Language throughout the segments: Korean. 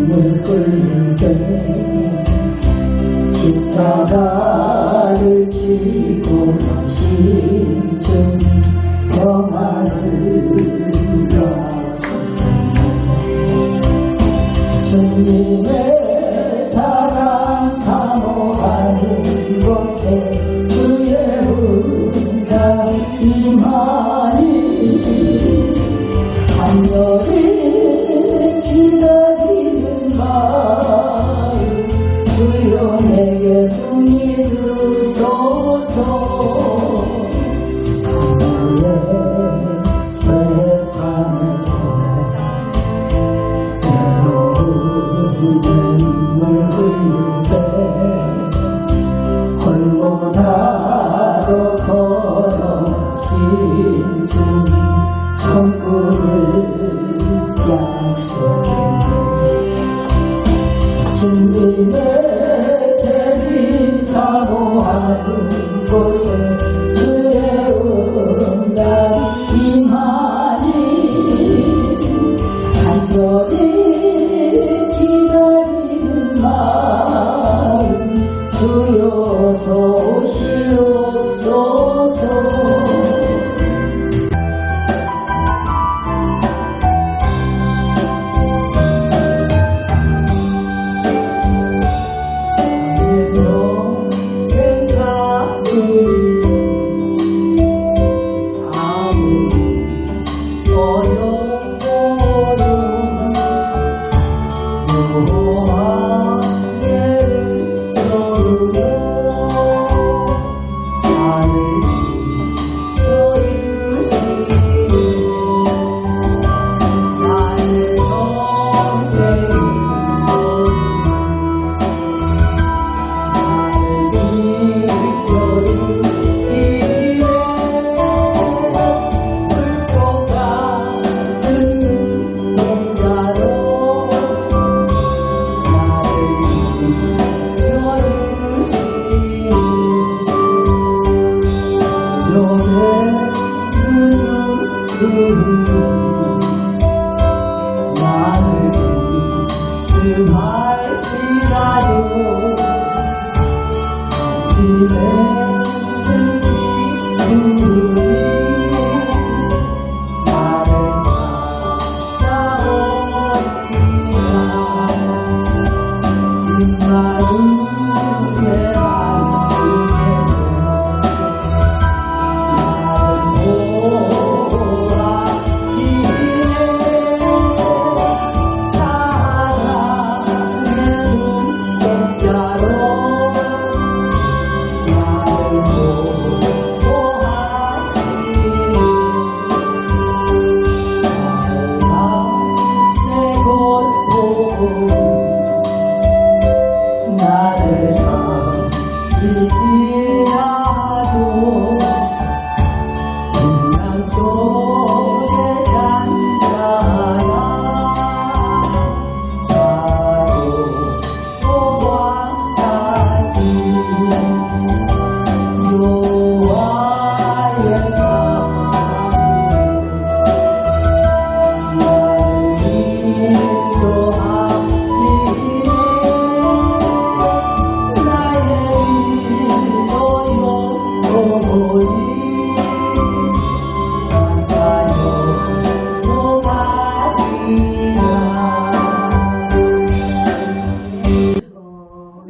눈물 끓는 때 십자가를 지고 신중 평안을 이뤘습니다. 주님의 사랑 사모하는 곳에 주의 은가 임하니 간절히 기다리는 마음 주여 내게 승리 주소서. 하늘의 세상에서 외로운 눈물 흘릴 때 홀로 나로 걸어 신중 천국을 약속해 주님의 재림 사모하는 곳에 주의 응답 임하니 간절히 기다리는 마음 주여 소시옵소서.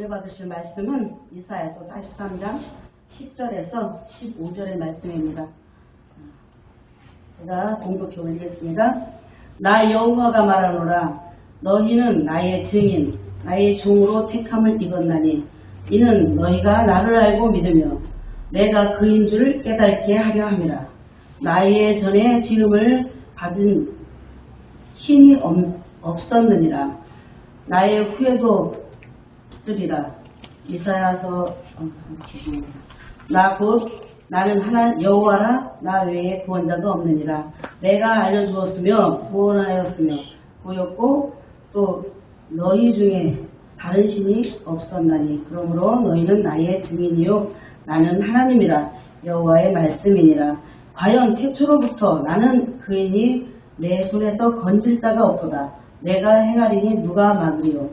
받으실 말씀은 이사야서 43장 10절에서 15절의 말씀입니다. 제가 공독해 올리겠습니다. 나 여호와가 말하노라. 너희는 나의 증인, 나의 종으로 택함을 입었나니 이는 너희가 나를 알고 믿으며 내가 그인 줄 깨닫게 하려 함이라. 나의 전에 지음을 받은 신이 없었느니라. 나의 후에도 없으리라. 이사야서 나 곧 나는 하나 여호와라. 나 외에 구원자도 없느니라. 내가 알려주었으며 구원하였으며 보였고 또 너희 중에 다른 신이 없었나니 그러므로 너희는 나의 증인이요 나는 하나님이라. 여호와의 말씀이니라. 과연 태초로부터 나는 그이니 내 손에서 건질 자가 없도다. 내가 행하리니 누가 막으리요.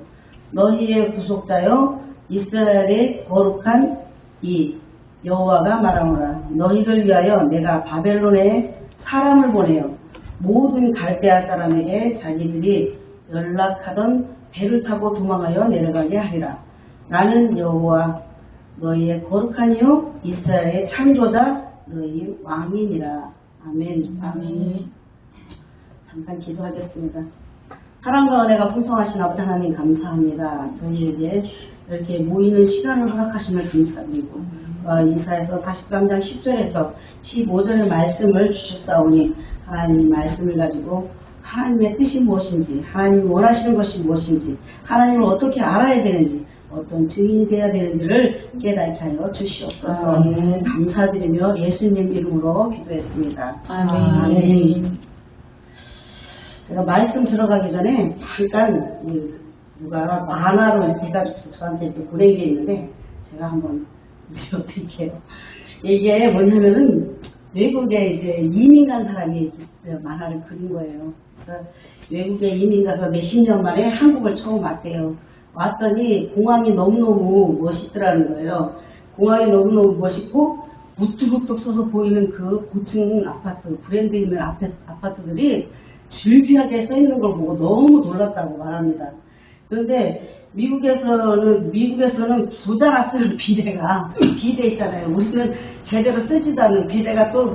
너희의 구속자여 이스라엘의 거룩한 이 여호와가 말하노라. 너희를 위하여 내가 바벨론에 사람을 보내어 모든 갈대아 사람에게 자기들이 연락하던 배를 타고 도망하여 내려가게 하리라. 나는 여호와 너희의 거룩한 이요 이스라엘의 창조자 너희 왕이니라. 아멘. 아멘. 잠깐 기도하겠습니다. 사랑과 은혜가 풍성하신 아버지 하나님 감사합니다. 저희에게 이렇게 모이는 시간을 허락하심을 감사드리고 이사야서 43장 10절에서 15절의 말씀을 주셨사오니 하나님 말씀을 가지고 하나님의 뜻이 무엇인지, 하나님이 원하시는 것이 무엇인지, 하나님을 어떻게 알아야 되는지, 어떤 증인이 되어야 되는지를 깨닫게 하여 주시옵소서. 감사드리며 예수님 이름으로 기도했습니다. 아멘. 제가 말씀 들어가기 전에 잠깐 누가 만화로 이렇게 해가지고 저한테 이렇게 보낸 게 있는데 제가 한번 드릴게요. 이게 뭐냐면은 외국에 이제 이민 간 사람이 만화를 그린 거예요. 그래서 외국에 이민 가서 몇십 년 만에 한국을 처음 왔대요. 왔더니 공항이 너무너무 멋있더라는 거예요. 공항이 너무너무 멋있고 우뚝우뚝 서서 보이는 그 고층 아파트, 브랜드 있는 아파트들이 줄비하게 서 있는 걸 보고 너무 놀랐다고 말합니다. 그런데 미국에서는 부자가 쓰는 비데 있잖아요. 우리는 제대로 쓰지도 않는 비데가 또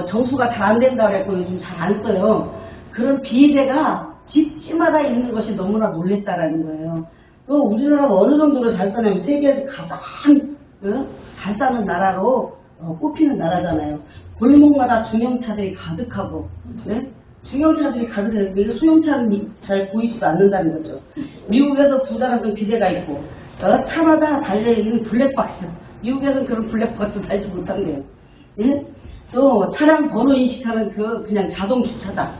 정수가 잘 안 된다 그랬고 요즘 잘 안 써요. 그런 비데가 집집마다 있는 것이 너무나 놀랬다라는 거예요. 또 우리나라가 어느 정도로 잘 사냐면 세계에서 가장 잘 사는 나라로 꼽히는 나라잖아요. 골목마다 중형차들이 가득하고, 네? 중형차들이 가득해서 소형차는 잘 보이지도 않는다는 거죠. 미국에서 부자라서는 비데가 있고 차마다 달려있는 블랙박스, 미국에서는 그런 블랙박스 달지 못한대요. 예? 또 차량 번호 인식하는 그냥 자동 주차장,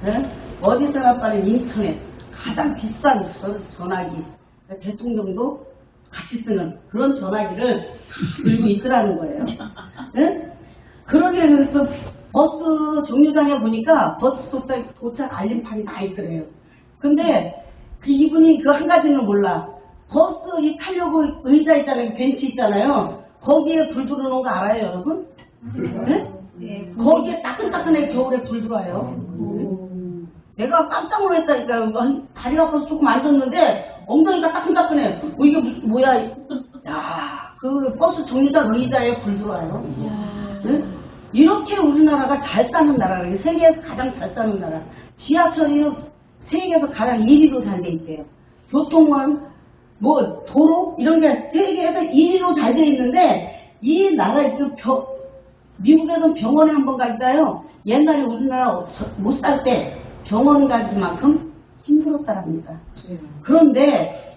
예? 어디서나 빠른 인터넷, 가장 비싼 전화기, 대통령도 같이 쓰는 그런 전화기를 들고 있더라는 거예요. 예? 그러게 해서 버스 정류장에 보니까 버스 도착 알림판이 다 있더래요. 근데 이분이 그 한 가지는 몰라. 버스 타려고 의자 있잖아요. 벤치 있잖아요. 거기에 불 들어오는 거 알아요, 여러분? 네? 네. 거기에 따끈따끈하게 겨울에 불 들어와요. 내가 깜짝 놀랐다니까요. 다리가 아파서 조금 앉았는데 엉덩이가 따끈따끈해. 이게 뭐야? 야, 그 버스 정류장 의자에 불 들어와요. 네? 이렇게 우리나라가 잘 사는 나라예요. 세계에서 가장 잘 사는 나라. 지하철이 세계에서 가장 1위로 잘 돼 있대요. 교통망, 도로 이런 게 세계에서 1위로 잘 돼 있는데 이 나라 미국에서는 병원에 한번 가기가요. 옛날에 우리나라 못 살 때 병원 가기만큼 힘들었다랍니다. 그런데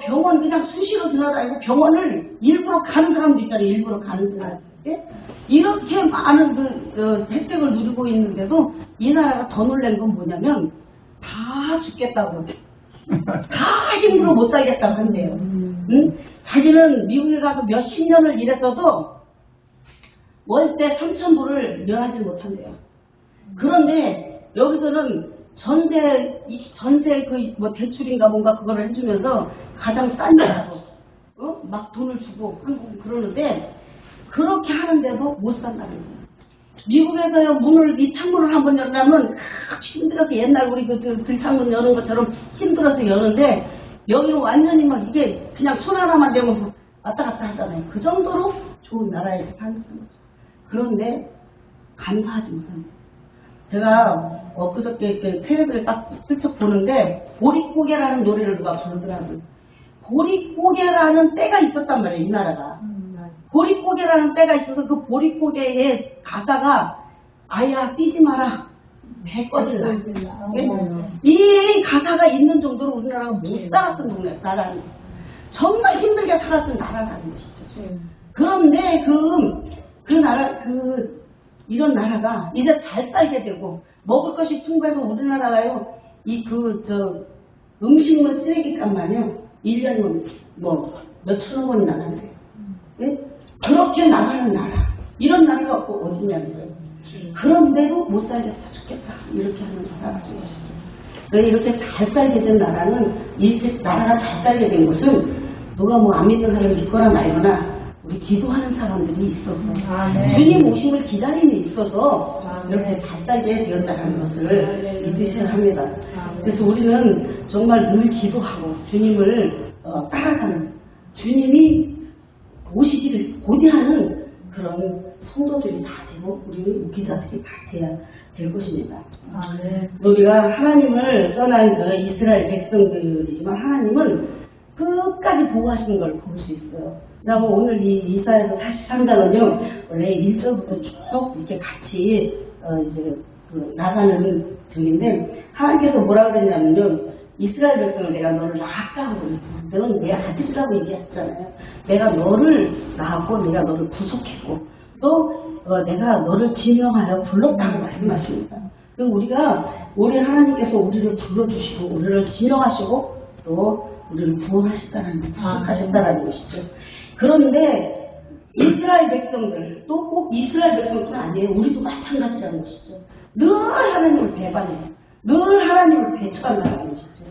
병원 그냥 수시로 지나다니고 병원을 일부러 가는 사람도 있잖아요. 일부러 가는 사람. 이렇게 많은 혜택을 누리고 있는데도 이 나라가 더 놀란 건 뭐냐면 다 죽겠다고, 다 힘들어 못 살겠다고 한대요. 응? 자기는 미국에 가서 몇십 년을 일했어도 월세 3,000불을 면하지 못한대요. 그런데 여기서는 전세 대출인가 뭔가 그거를 해주면서 가장 싼 데라고 막 돈을 주고 한국은 그러는데 그렇게 하는데도 못 산다는 거예요. 미국에서요, 이 창문을 한번 열려면 힘들어서 옛날 우리 들창문 여는 것처럼 힘들어서 여는데 여기는 완전히 막 이게 그냥 손 하나만 대면 왔다 갔다 하잖아요. 그 정도로 좋은 나라에서 사는 거죠. 그런데 감사하지 못합니다. 제가 엊그저께 텔레비를 딱 슬쩍 보는데 보릿고개라는 노래를 누가 부르더라고요. 보릿고개라는 때가 있었단 말이에요, 이 나라가. 보릿고개라는 때가 있어서 그 보릿고개의 가사가 아야 뛰지 마라 배 꺼질라. 이 가사가 있는 정도로 우리나라가 못 살았던 나라는 정말 힘들게 살았던 나라라는 것이죠. 그런데 이런 나라가 이제 잘 살게 되고 먹을 것이 풍부해서 우리나라가요 음식물 쓰레기값만요 1년이면 몇천억 원이 나간대요. 예? 그렇게 나가는 나라, 이런 나라가 어디냐는 거예요. 그런데도 못 살겠다, 죽겠다 이렇게 하는 나라가 것이죠. 이렇게 잘 살게 된 나라는, 이렇게 나라가 잘 살게 된 것은 누가 뭐 안 믿는 사람이 믿거나 말거나 우리 기도하는 사람들이 있어서 주님 오심을 기다림이 있어서 이렇게 잘 살게 되었다는 것을 믿으셔야 합니다. 그래서 우리는 정말 늘 기도하고 주님을 따라가는, 주님이 오시기를 고대하는 그런 성도들이 다 되고 우리 목회자들이 다 돼야 될 것입니다. 우리가 하나님을 떠난 그 이스라엘 백성들이지만 하나님은 끝까지 보호하시는 걸 볼 수 있어요. 그다음에 오늘 이 이사야서 43장은요, 원래 1절부터 쭉 이렇게 같이 이제 나가는 중인데, 하나님께서 뭐라고 그랬냐면요, 이스라엘 백성을 내가 너를 낳았다고, 너는 내 아들이라고 얘기했잖아요. 내가 너를 낳았고 내가 너를 구속했고 또 내가 너를 지명하여 불렀다고 말씀하십니다. 우리 하나님께서 우리를 불러주시고 우리를 지명하시고 또 우리를 구원하셨다는, 구속하셨다는 것이죠. 그런데 이스라엘 백성들, 또 꼭 이스라엘 백성뿐 아니에요. 우리도 마찬가지라는 것이죠. 늘 하나님을 배반해요. 늘 하나님을 배척한다는 것이죠.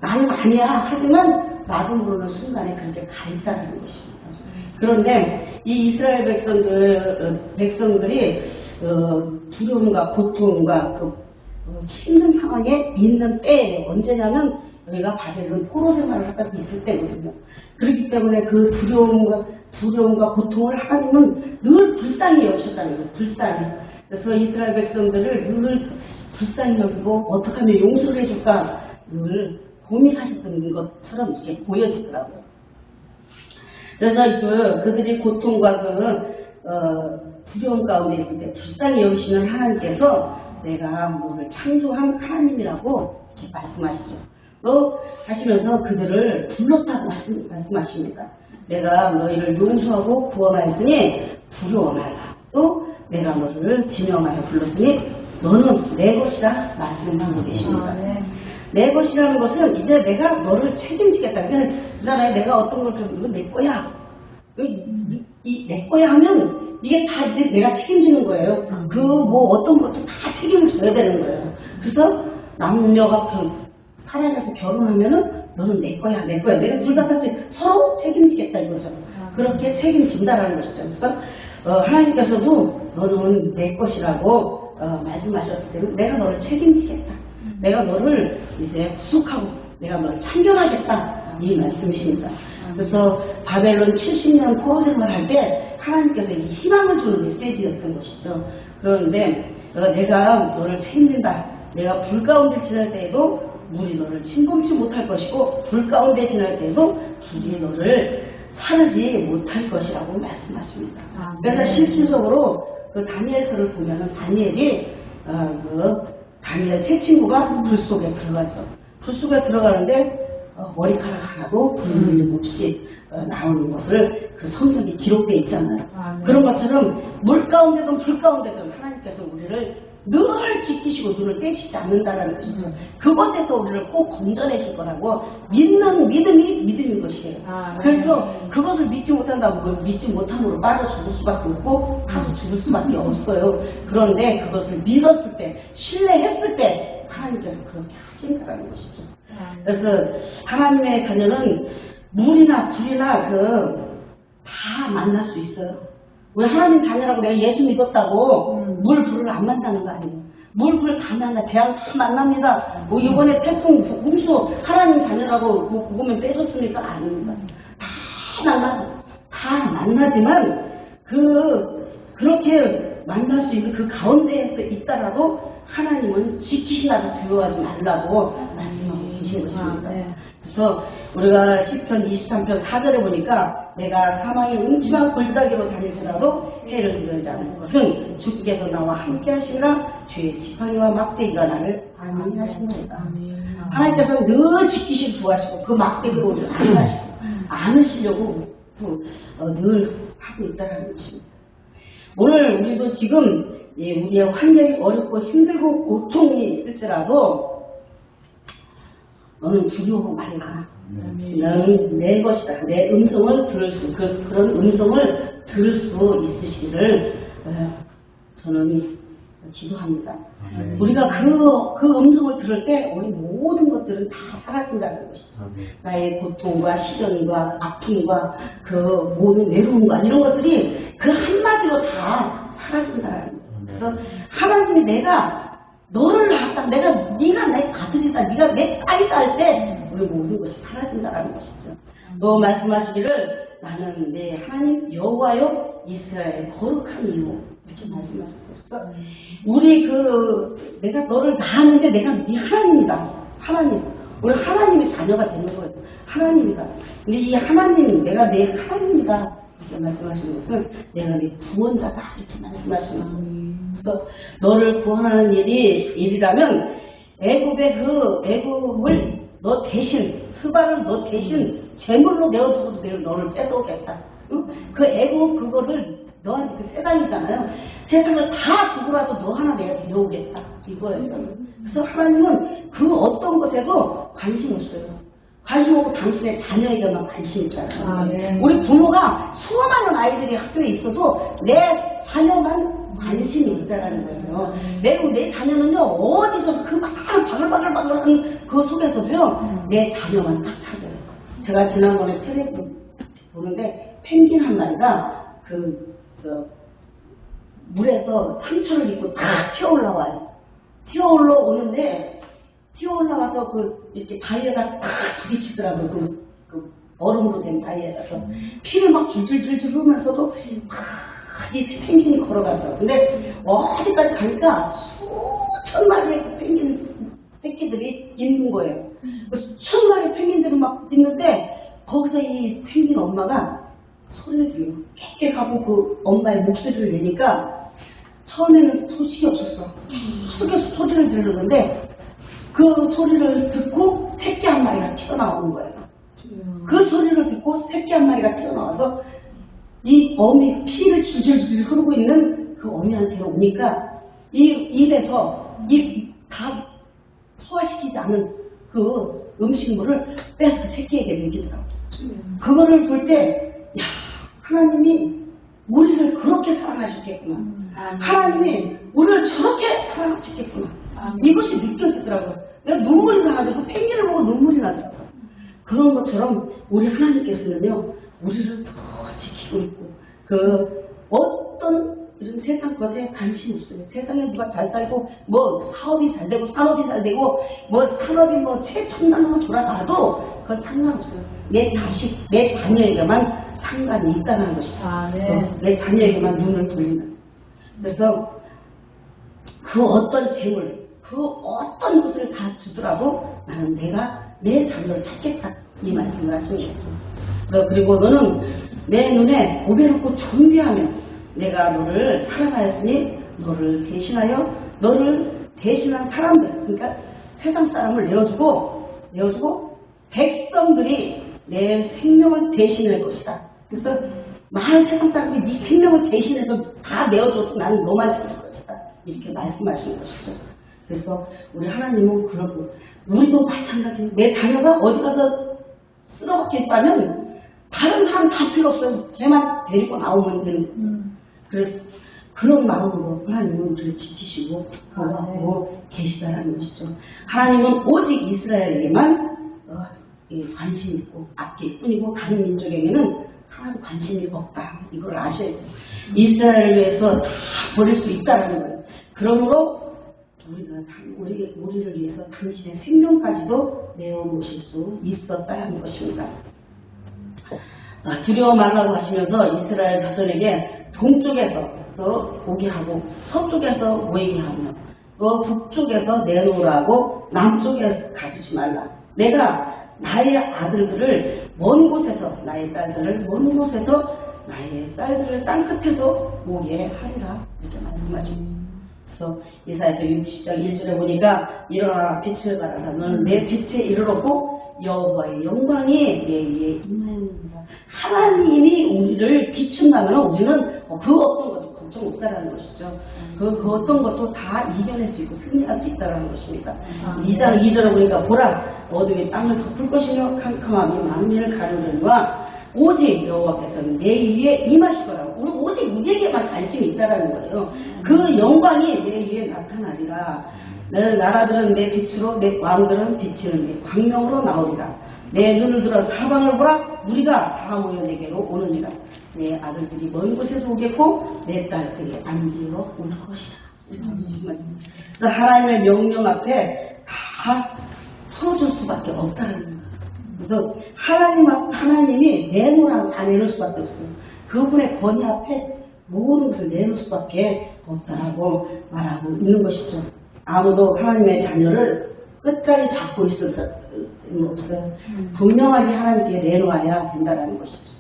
나는 아니야 하지만 나도 모르는 순간에 그렇게 가있다는 것입니다. 그런데 이 이스라엘 백성들이 두려움과 고통과 힘든 상황에 있는 때에, 언제냐면 우리가 바벨론 포로 생활을 하다 있을 때거든요. 그렇기 때문에 그 두려움과 고통을 하나님은 늘 불쌍히 여기셨다는 거예요. 불쌍히. 그래서 이스라엘 백성들을 늘 불쌍히 여기고 어떻게 하면 용서를 해줄까 늘 고민하셨던 것처럼 이렇게 보여지더라고요. 그래서 그들이 고통과 두려움 가운데 있을 때 불쌍히 여기시는 하나님께서 내가 너를 창조한 하나님이라고 이렇게 말씀하시죠. 또 하시면서 그들을 불렀다고 말씀하십니다. 내가 너희를 용서하고 구원하였으니 두려워 말라. 또 내가 너를 지명하여 불렀으니 너는 내 것이라 말씀하고 계십니다. 내 것이라는 것은 이제 내가 너를 책임지겠다. 그러잖아요. 내가 어떤 걸 이거 내 거야. 내 거야 하면 이게 다 이제 내가 책임지는 거예요. 어떤 것도 다 책임을 져야 되는 거예요. 그래서 남녀가 살아가서 결혼하면은 너는 내 거야, 내 거야. 내가 둘 다 같이 서로 책임지겠다 이거죠. 그렇게 책임진다라는 것이죠. 그래서 하나님께서도 너는 내 것이라고 말씀하셨을 때 내가 너를 책임지겠다. 내가 너를 이제 구속하고 내가 너를 참견하겠다. 이 말씀이십니다. 그래서 바벨론 70년 포로 생활할 때 하나님께서 이 희망을 주는 메시지였던 것이죠. 그런데 내가 너를 책임진다. 내가 불 가운데 지날 때에도 물이 너를 침범치 못할 것이고 불 가운데 지날 때에도 불이 너를 사르지 못할 것이라고 말씀하십니다. 그래서 실질적으로 다니엘서를 보면은 다니엘이 다니엘 세 친구가 불 속에 들어가죠. 불 속에 들어가는데 머리카락 하나도 불물림 없이 나오는 것을 성경에 기록되어 있잖아요. 그런 것처럼 물 가운데든 불 가운데든 하나님께서 우리를 늘 지키시고 눈을 떼시지 않는다는 것이죠. 그것에서 우리를 꼭 건져내실 거라고 믿는 믿음이 믿음인 것이에요. 그래서 그것을 믿지 못한다고 믿지 못함으로 빠져 죽을 수밖에 없고 타서 죽을 수밖에 없어요. 그런데 그것을 믿었을 때, 신뢰했을 때 하나님께서 그렇게 하신다는 것이죠. 그래서 하나님의 자녀는 물이나 불이나 다 만날 수 있어요. 왜 하나님 자녀라고 내가 예수 믿었다고 물, 불을 안 만나는 거 아니에요. 물, 불 다 만나, 재앙 다 만납니다. 이번에 태풍, 홍수 하나님 자녀라고 그거면 빼줬습니까? 아닙니다. 다 만나지만 그렇게 만날 수 있는 그 가운데에서 있다라도 하나님은 지키시라고 두려워하지 말라고 말씀하고 계신 것입니다. 그래서 우리가 시편 23편 4절에 보니까 내가 사망의 음침한 골짜기로 다닐지라도 해를 두려워하지 않는 것은 주께서 나와 함께 하시라. 주의 지팡이와 막대기가 나를 안전히 하십니다. 하나님께서 늘 지키시고 구하시고 그 막대기로 우리를 안으시려고 늘 하고 있다는 것입니다. 오늘 우리도 지금 우리의 환경이 어렵고 힘들고 고통이 있을지라도 너는 두려워 말라. 너는 내 것이다. 내 음성을 들을 그런 음성을 들을 수 있으시기를 저는 기도합니다. 아멘. 우리가 그 음성을 들을 때 우리 모든 것들은 다 사라진다는 것이죠. 아멘. 나의 고통과 시련과 아픔과 그 모든 외로움과 이런 것들이 그 한마디로 다 사라진다는 거예요. 그래서 하나님이 내가 너를 낳았다, 네가 내 아들이다, 네가 내 딸이다 할 때 우리 모든 것이 사라진다는 것이죠. 또 말씀하시기를 나는 내 하나님 여호와여 이스라엘의 거룩한 이유 이렇게 말씀하셨어요. 그래서 우리 내가 너를 낳았는데 내가 네 하나님이다. 하나님. 우리 하나님의 자녀가 되는 거예요. 하나님이다. 근데 이 하나님, 내가 내 하나님이다. 이렇게 말씀하시는 것은 내가 네 구원자다. 이렇게 말씀하시는 거예요. 그래서 너를 구원하는 일이라면 애굽을 너 대신, 스바를 너 대신 제물로 내어두고도 내가 너를 뺏어오겠다. 응? 그 애굽 그거를 너한테 그 세상이잖아요. 세상을 다 주고라도 너 하나 내가 데려오겠다. 이거예요. 그래서 하나님은 그 어떤 것에도 관심 없어요. 관심 없고 당신의 자녀에게만 관심 있잖아요. 아, 네. 우리 부모가 수많은 아이들이 학교에 있어도 내 자녀만 관심이 있다라는 거예요. 내 자녀는요, 어디서 그 많은 바글바글바글한 그 속에서도요, 내 자녀만 딱 찾아요. 제가 지난번에 텔레비 보는데 펭귄 한 마리가 물에서 상처를 입고 딱 튀어올라와요. 튀어올라와서 이렇게 바위에다 딱 부딪히더라고요. 그 얼음으로 된 바위에다서. 피를 막 줄줄줄줄 흐르면서도 막 이 펭귄이 걸어가더라고요. 근데 어디까지 가니까 수천 마리의 그 펭귄 새끼들이 있는 거예요. 수천 마리의 펭귄들이 막 있는데 거기서 이 펭귄 엄마가 소리를 지르고 깨깨하고 그 엄마의 목소리를 내니까 처음에는 소식이 없었어. 계속해서 소리를 지르는데 그 소리를 듣고 새끼 한 마리가 튀어나오는 거예요. 그 소리를 듣고 새끼 한 마리가 튀어나와서 이 어미 피를 줄줄줄 흐르고 있는 그 어미한테 오니까 이 입에서 다 소화시키지 않은 그 음식물을 빼서 새끼에게 먹이더라고요. 그거를 볼 때 야, 하나님이 우리를 그렇게 사랑하셨겠구나. 하나님이 우리를 저렇게 사랑하셨겠구나. 이것이 느껴지더라고요. 내가 눈물이 나가지고 펭귄을 보고 눈물이 나더라고요. 그런 것처럼 우리 하나님께서는요, 우리를 더 지키고 있고, 어떤 이런 세상 것에 관심 없어요. 세상에 누가 잘 살고, 뭐 사업이 잘 되고, 산업이 잘 되고, 뭐 산업이 뭐 최첨단으로 돌아가도 그건 상관없어요. 내 자식, 내 자녀에게만 상관이 있다는 것이죠. 아, 네. 내 자녀에게만 눈을 돌리는. 그래서 그 어떤 재물, 그 어떤 것을 다 주더라도 나는 내가 내 자녀를 찾겠다. 이 말씀을 하신 거죠. 그리고 너는 내 눈에 보배롭고 존귀하며 내가 너를 사랑하였으니 너를 대신한 사람들, 그러니까 세상 사람을 내어주고 백성들이 내 생명을 대신할 것이다. 그래서 많은 세상 사람들이 네 생명을 대신해서 다 내어줘도 나는 너만 찾을 것이다. 이렇게 말씀하시는 것이죠. 그래서 우리 하나님은 그러고 우리도 마찬가지. 내 자녀가 어디 가서 쓸어박혀 있다면 다른 사람 다 필요 없어요. 걔만 데리고 나오면 되는. 그래서 그런 마음으로 하나님은 우리를 지키시고 보호하고 계시다라는 것이죠. 하나님은 오직 이스라엘에게만 관심이 있고 아낄 뿐이고 다른 민족에게는 하나도 관심이 없다. 이걸 아셔야 돼요. 이스라엘을 위해서 다 버릴 수 있다라는 거예요. 그러므로 우리를 위해서 당신의 생명까지도 내어놓으실 수 있었다는 것입니다. 두려워 말라고 하시면서 이스라엘 자손에게 동쪽에서 오게 하고 서쪽에서 모이게 하며 북쪽에서 내놓으라고 남쪽에서 가두지 말라. 내가 나의 아들들을 먼 곳에서 나의 딸들을 먼 곳에서 나의 딸들을 땅끝에서 오게 하리라. 이렇게 말씀하십니다. 그래서 이사야서 60장 1절에 보니까 일어나라 빛을 발하라. 너는 내 빛에 이르렀고 여호와의 영광이 내 위에 임하였느니라. 하나님이 우리를 비춘다면 우리는 그 어떤 것도 걱정 없다라는 것이죠. 그 어떤 것도 다 이겨낼 수 있고 승리할 수 있다라는 것입니다. 2장 2절에 보니까 보라 어둠이 땅을 덮을 것이며 캄캄함이 만민을 가르느니와 오직 여호와께서는 내 위에 임하시거라. 오직 우리에게만 관심이 있다라는 거예요. 그 영광이 내 위에 나타나리라. 내 나라들은 내 빛으로, 내 왕들은 비치는 내 광명으로 나오리라. 내 눈을 들어 사방을 보라. 우리가 다 모여 내게로 오느니라. 내 아들들이 먼 곳에서 오겠고 내 딸들이 안기로 올 것이다. 그래서 하나님의 명령 앞에 다 풀어줄 수밖에 없다는 거예요. 그래서 하나님이 내놓으라고 다 내놓을 수밖에 없어요. 그분의 권위 앞에 모든 것을 내놓을 수밖에 없다라고 말하고 있는 것이죠. 아무도 하나님의 자녀를 끝까지 잡고 있을 수는 없어요. 분명하게 하나님께 내놓아야 된다는 것이죠.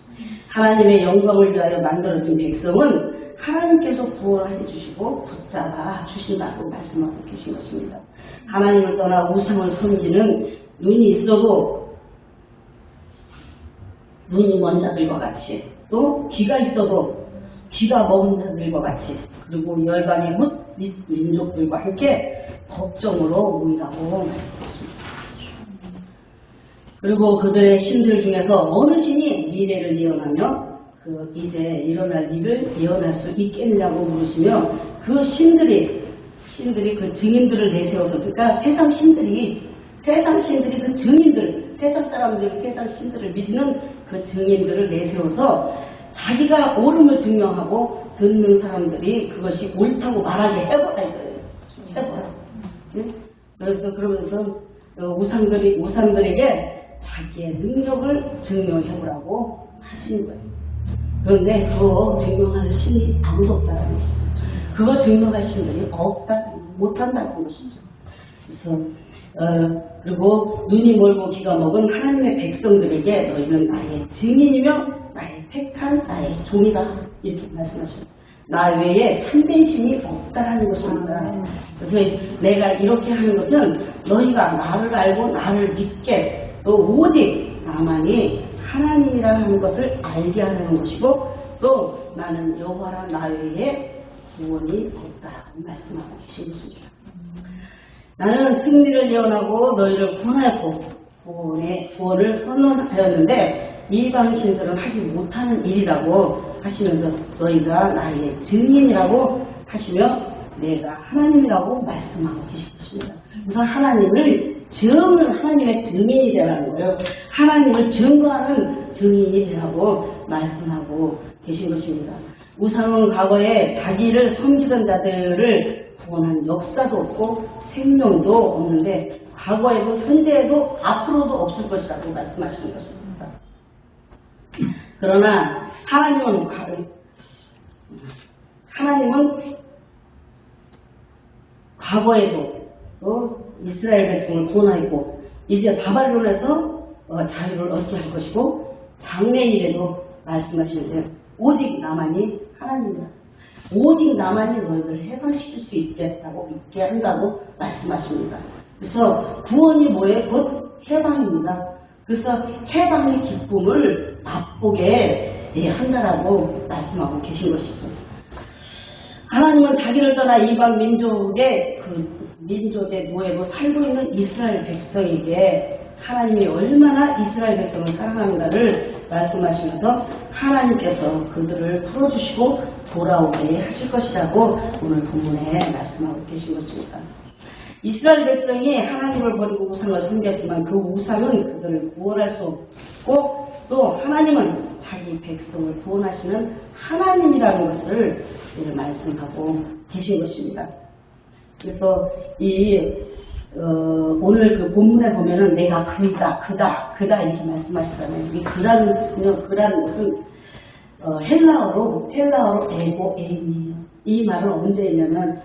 하나님의 영광을 위하여 만들어진 백성은 하나님께서 구원해 주시고 붙잡아 주신다고 말씀하고 계신 것입니다. 하나님을 떠나 우상을 섬기는 눈이 있어도 눈이 먼 자들과 같이, 또 귀가 있어도 귀가 먼 자들과 같이, 그리고 열반의 묻 민족들과 함께 법정으로 모이라고 말씀하십니다. 그리고 그들의 신들 중에서 어느 신이 미래를 예언하며 이제 일어날 일을 예언할 수 있겠느냐고 물으시며, 그 신들이 그 증인들을 내세워서, 그러니까 세상 신들이 그 증인들, 세상 사람들이 세상 신들을 믿는 그 증인들을 내세워서 자기가 옳음을 증명하고 듣는 사람들이 그것이 옳다고 말하게 해보라 이거예요. 해보라. 응? 그래서 그러면서 우상들에게 자기의 능력을 증명해보라고 하시는 거예요. 그런데 그거 증명할 신이 아무도 없다는 것이죠. 그거 증명할 신들이 못한다는 것이죠. 그래서 그리고 눈이 멀고 귀가 먹은 하나님의 백성들에게 너희는 나의 증인이며 나의 택한 나의 종이다, 이렇게 말씀하셨어요. 나 외에 참된 신이 없다라는 것입니다. 그래서 내가 이렇게 하는 것은 너희가 나를 알고 나를 믿게, 또 오직 나만이 하나님이라는 것을 알게 하는 것이고, 또 나는 여호와라, 나 외에 구원이 없다라고 말씀하고 계신 것입니다. 나는 승리를 예언하고 너희를 구원하였고 구원을 선언하였는데 이방 신들은 하지 못하는 일이라고 하시면서 너희가 나의 증인이라고 하시며 내가 하나님이라고 말씀하고 계신 것입니다. 그래서 하나님을 증언하는 하나님의 증인이 되라는 거예요. 하나님을 증거하는 증인이 되라고 말씀하고 계신 것입니다. 우상은 과거에 자기를 섬기던 자들을 구원한 역사도 없고 생명도 없는데, 과거에도 현재에도 앞으로도 없을 것이라고 말씀하시는 것입니다. 그러나 하나님은 과거에도 또 이스라엘 백성을 구원하였고 이제 바벨론에서 자유를 얻게 할 것이고, 장래일에도 말씀하시는데 오직 나만이 하나님이다. 오직 나만이 너희를 해방시킬 수 있게 한다고 말씀하십니다. 그래서 구원이 뭐예요? 곧 해방입니다. 그래서 해방의 기쁨을 맛보게 한다라고 말씀하고 계신 것이죠. 하나님은 자기를 떠나 이방 민족의 노예로 살고 있는 이스라엘 백성에게 하나님이 얼마나 이스라엘 백성을 사랑하는가를 말씀하시면서 하나님께서 그들을 풀어주시고 돌아오게 하실 것이라고 오늘 본문에 말씀하고 계신 것입니다. 이스라엘 백성이 하나님을 버리고 우상을 섬겼지만 그 우상은 그들을 구원할 수 없고, 또 하나님은 자기 백성을 구원하시는 하나님이라는 것을 말씀하고 계신 것입니다. 그래서 오늘 그 본문에 보면은 내가 그다 이렇게 말씀하시잖아요. 이 그라는 것은 헬라어로 에고 에임이에요. 이 말은 언제 했냐면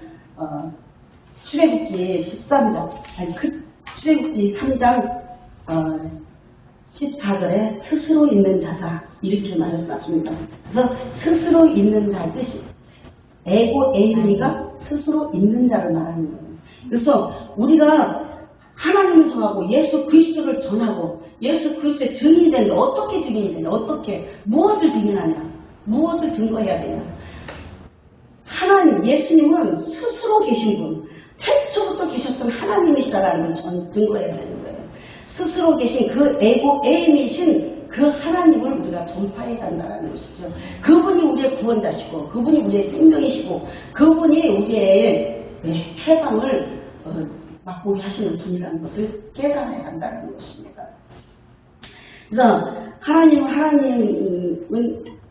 출애굽기 13장, 출애굽기 3장 14절에 스스로 있는 자다, 이렇게 말씀하십니다. 그래서 스스로 있는 자 뜻이 에고 에이미가 스스로 있는 자를 말하는 거예요. 그래서 우리가 하나님을 전하고 예수 그리스도를 전하고 예수 그리스도의 증인이 되는데 어떻게 증인이 되냐? 무엇을 증인하냐? 무엇을 증거해야 되냐? 하나님, 예수님은 스스로 계신 분, 태초부터 계셨던 하나님이시다라는 걸 증거해야 되는 거예요. 스스로 계신 그 에고 에임이신 그 하나님을 우리가 전파해 간다는 것이죠. 그분이 우리의 구원자시고 그분이 우리의 생명이시고 그분이 우리의 해방을 맛보게 하시는 분이라는 것을 깨달아야 한다는 것입니다. 그래서 하나님은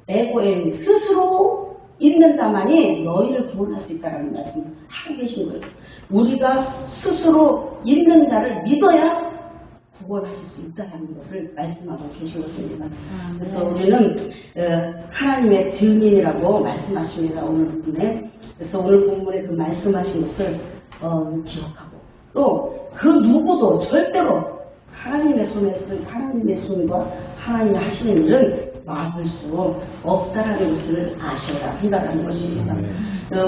에고엠 스스로 있는 자만이 너희를 구원할 수 있다는 말씀을 하고 계신 거예요. 우리가 스스로 있는 자를 믿어야 구원하실 수 있다는 것을 말씀하고 계신 것입니다. 그래서 우리는 하나님의 증인이라고 말씀하십니다. 오늘 본문에. 그래서 오늘 본문에 그 말씀하신 것을 기억하고 또 그 누구도 절대로 하나님의 손과 하나님이 하시는 일은 막을 수 없다라는 것을 아셔야 한다는 것입니다.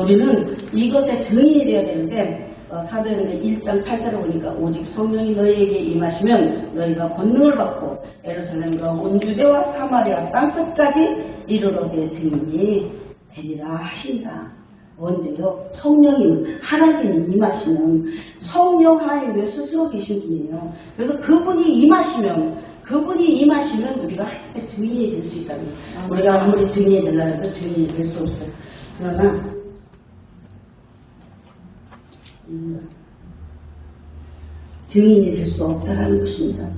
우리는 이것의 증인이 되어야 되는데 사도행전 1장 8절에 보니까 오직 성령이 너희에게 임하시면 너희가 권능을 받고 예루살렘과 온 유대와 사마리아 땅끝까지 이르러 내 증인이 되리라 하신다. 언제요? 성령이 하나님이 임하시면 성령 하나님은 스스로 계신 분이에요. 그래서 그분이 임하시면 우리가 하나님의 증인이 될 수 있다는 거예요. 우리가 아무리 증인이 되려고 해도 증인이 될 수 없어요. 그러나 증인이 될 수 없다는 것입니다.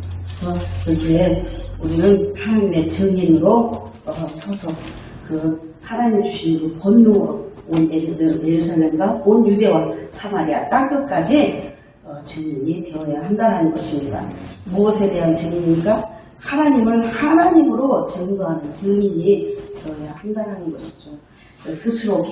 그래서 이렇게 우리는 하나님의 증인으로 서서 그 하나님 주신 그 권능으로 온 예루살렘과 온 유대와 사마리아 땅끝까지 증인이 되어야 한다는 것입니다. 무엇에 대한 증인입니까? 하나님을 하나님으로 증거하는 증인이 되어야 한다는 것이죠. 스스로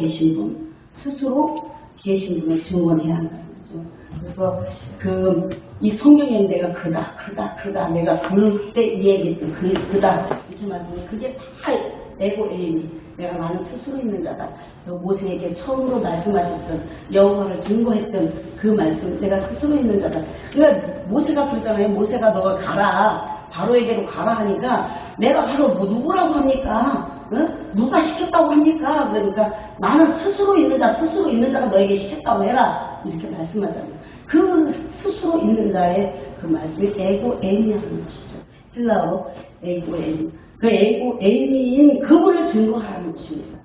계신 분을 증언해야 한다는 거죠. 그래서 이 성경에 내가 그다 내가 그때 이야기했던 그다 이렇게 말씀해 그게 다 에고에임이 내가 나는 스스로 있는 자다. 모세에게 처음으로 말씀하셨던 여호와를 증거했던 그 말씀 내가 스스로 있는 자다. 그러니까 모세가 그러잖아요. 모세가 너가 가라 바로에게로 가라 하니까 내가 가서 뭐 누구라고 합니까? 누가 시켰다고 합니까? 그러니까 나는 스스로 있는 자가 너에게 시켰다고 해라 이렇게 말씀하잖아요. 그 스스로 있는 자의 그 말씀이 에고에임이라는 것이죠. 헬라어로 에고에임. 그 에고에임인 그분을 증거하라는 것입니다.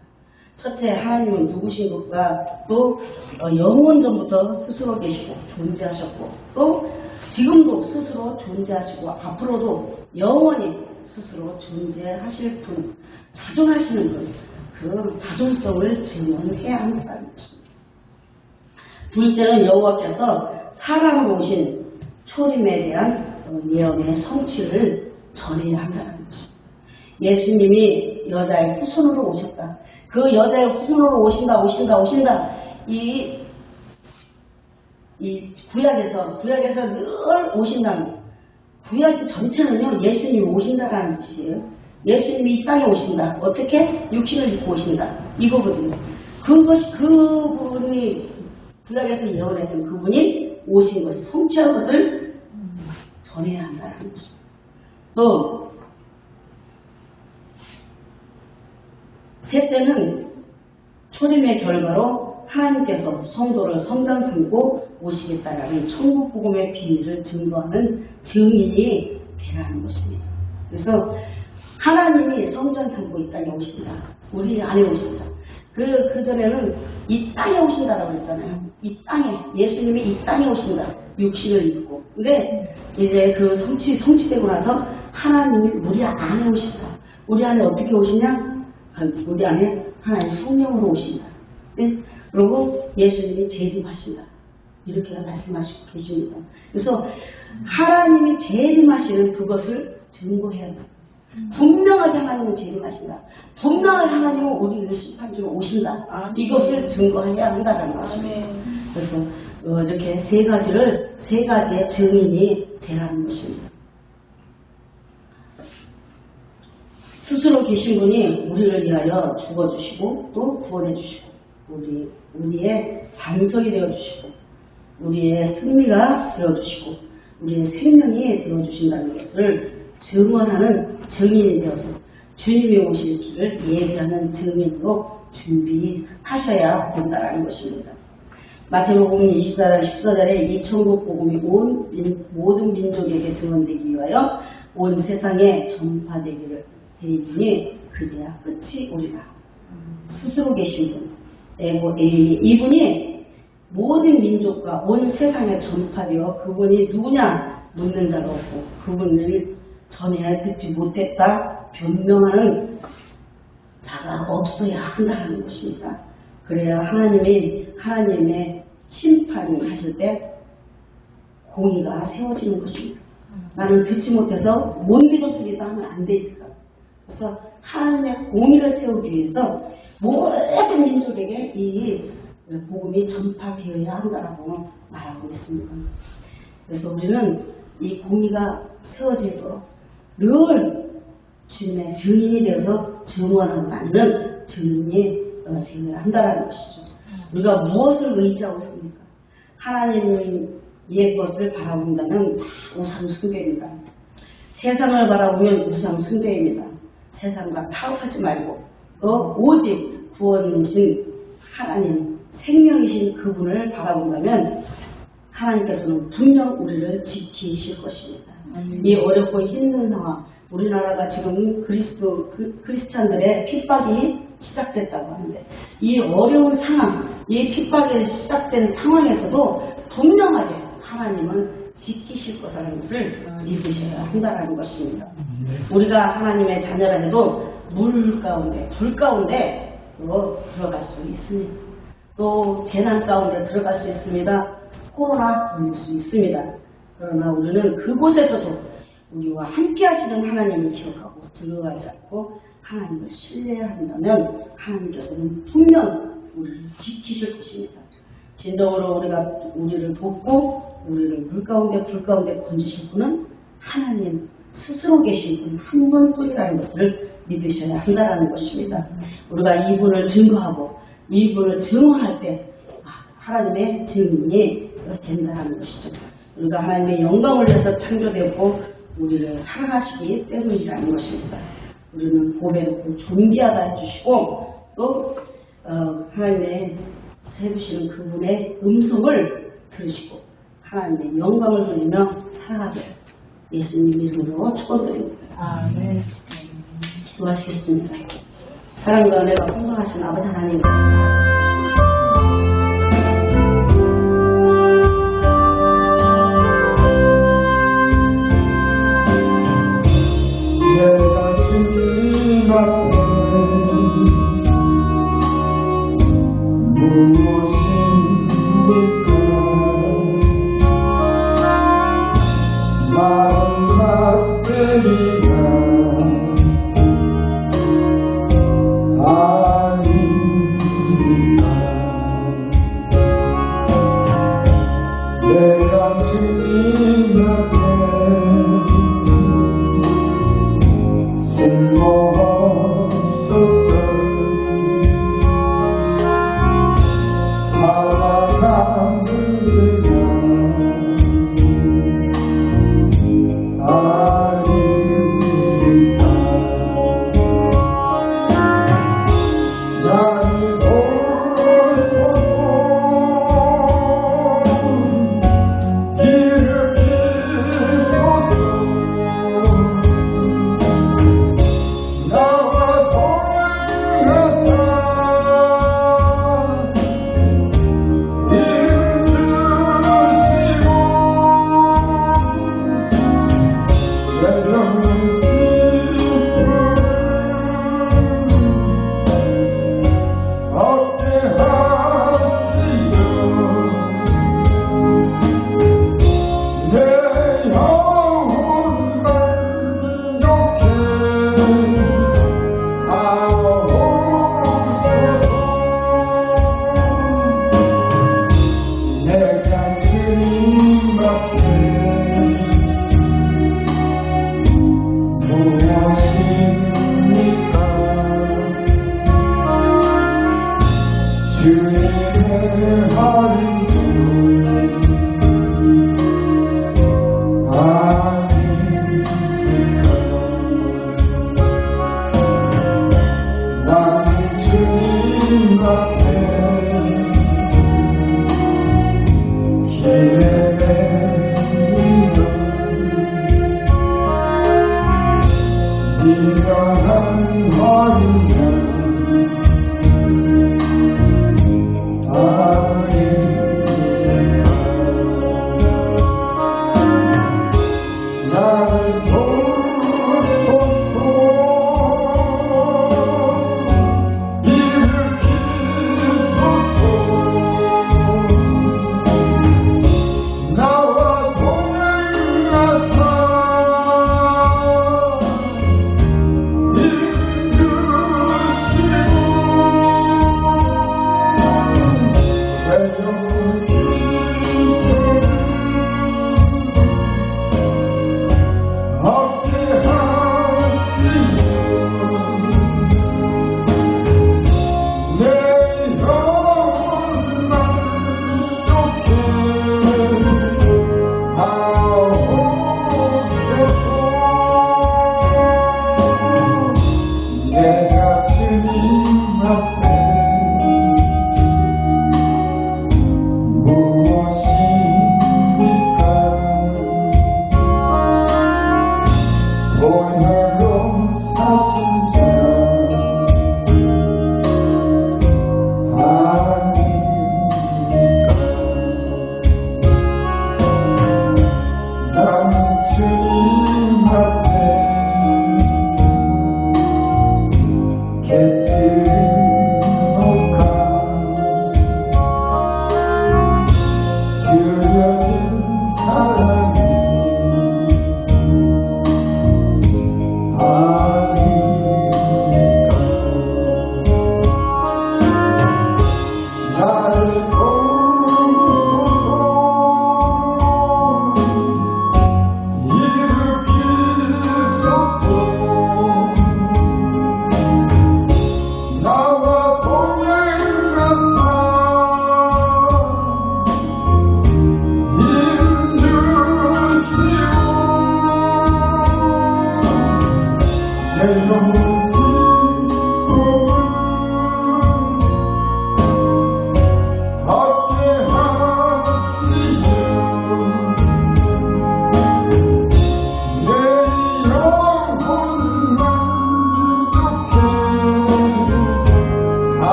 첫째, 하나님은 누구신 것과 또 영원 전부터 스스로 계시고 존재하셨고 또 지금도 스스로 존재하시고 앞으로도 영원히 스스로 존재하실 분, 자존하시는 분, 그 자존성을 증언해야 한다는 것입니다. 둘째는 여호와께서 사람으로 오신 초림에 대한 예언의 성취를 전해야 한다는 것입니다. 예수님이 여자의 후손으로 오셨다. 그 여자의 후손으로 오신다. 이 구약에서 늘 오신다는 구약 전체는요 예수님이 오신다라는 뜻이에요. 예수님이 이 땅에 오신다. 어떻게? 육신을 입고 오신다. 이거거든요. 그분이 구약에서 예언했던 그분이 오신 것을 성취한 것을 전해야 한다는 것입니다. 또 셋째는 초림의 결과로 하나님께서 성도를 성전 삼고 오시겠다라는 천국 복음의 비밀을 증거하는 증인이 되라는 것입니다. 그래서 하나님이 성전 삼고 이 땅에 오신다. 우리 안에 오신다. 그 전에는 이 땅에 오신다라고 했잖아요. 이 땅에 예수님이 이 땅에 오신다. 육신을 입고. 근데 이제 그 성취되고 나서 하나님이 우리 안에 오신다. 우리 안에 어떻게 오시냐? 우리 안에 하나님 성령으로 오신다. 네? 그리고 예수님이 재림하신다. 이렇게 말씀하시고 계십니다. 그래서 하나님이 재림하시는 그것을 증거해야 합니다. 분명하게 하나님은 재림하신다. 분명하게 하나님은 우리를 심판주로 오신다. 이것을 증거해야 한다는 것입니다. 그래서 이렇게 세 가지의 증인이 되라는 것입니다. 스스로 계신 분이 우리를 위하여 죽어주시고 또 구원해주시고 우리의 반석이 되어주시고 우리의 승리가 되어주시고 우리의 생명이 되어주신다는 것을 증언하는 증인이 되어서 주님이 오실 길을 예비하는 증인으로 준비하셔야 된다는 것입니다. 마태복음 24장 14절에 이 천국 복음이 온 모든 민족에게 증언되기 위하여 온 세상에 전파되기를 되리니 그제야 끝이 오리라. 스스로 계신 분, 에고 에리니, 이분이 모든 민족과 온 세상에 전파되어 그분이 누구냐 묻는 자가 없고 그분을 전에 듣지 못했다 변명하는 자가 없어야 한다는 것입니다. 그래야 하나님의 심판하실 때 공의가 세워지는 것입니다. 나는 듣지 못해서 못 믿었습니다 하면 안 되니까. 그래서 하나님의 공의를 세우기 위해서 모든 민족에게 이 복음이 전파되어야 한다라고 말하고 있습니다. 그래서 우리는 이 공의가 세워지도록 늘 주님의 증인이 되어서 증언하고 다니는 증인이 되어야 한다는 것이죠. 우리가 무엇을 의지하고 삽니까? 하나님의 것을 바라본다면 다 우상 숭배입니다. 세상을 바라보면 우상 숭배입니다. 세상과 타협하지 말고 오직 구원이신 하나님, 생명이신 그분을 바라본다면 하나님께서는 분명 우리를 지키실 것입니다. 이 어렵고 힘든 상황, 우리나라가 지금 크리스찬들의 핍박이 시작됐다고 하는데 이 어려운 상황, 이 핍박이 시작된 상황에서도 분명하게 하나님은 지키실 것이라는 것을 믿으셔야 한다는 것입니다. 우리가 하나님의 자녀라 해도 물 가운데, 불 가운데 들어갈 수 있습니다. 또 재난 가운데 들어갈 수 있습니다. 코로나 걸릴 수 있습니다. 그러나 우리는 그곳에서도 우리와 함께 하시는 하나님을 기억하고 두려워하지 않고 하나님을 신뢰한다면 하나님께서는 분명 우리를 지키실 것입니다. 진정으로 우리를 돕고 우리를 물 가운데 불 가운데 건지실 분은 하나님 스스로 계신 분 한 분뿐이라는 것을 믿으셔야 한다는 것입니다. 우리가 이분을 증거하고 이분을 증언할 때 하나님의 증인이 된다는 것이죠. 우리가 하나님의 영광을 위해서 창조되었고 우리를 사랑하시기 때문이라는 것입니다. 우리는 보배롭고 존귀하다 해주시고 또 하나님의 해주시는 그분의 음성을 들으시고 하나님의 영광을 돌리며 살아가게 예수님 이름으로 축원드립니다. 아멘. 기도하시겠습니다. 사랑과 은혜가 풍성하신 아버지 하나님, 내가 주님 앞에 무엇입니까? 마음 앞들이라 아닙니다. 내가 주님 앞에 쓸모없었던 살아가느라 아닙니다. 나를 도우소서 일으키소서 나와 동행하사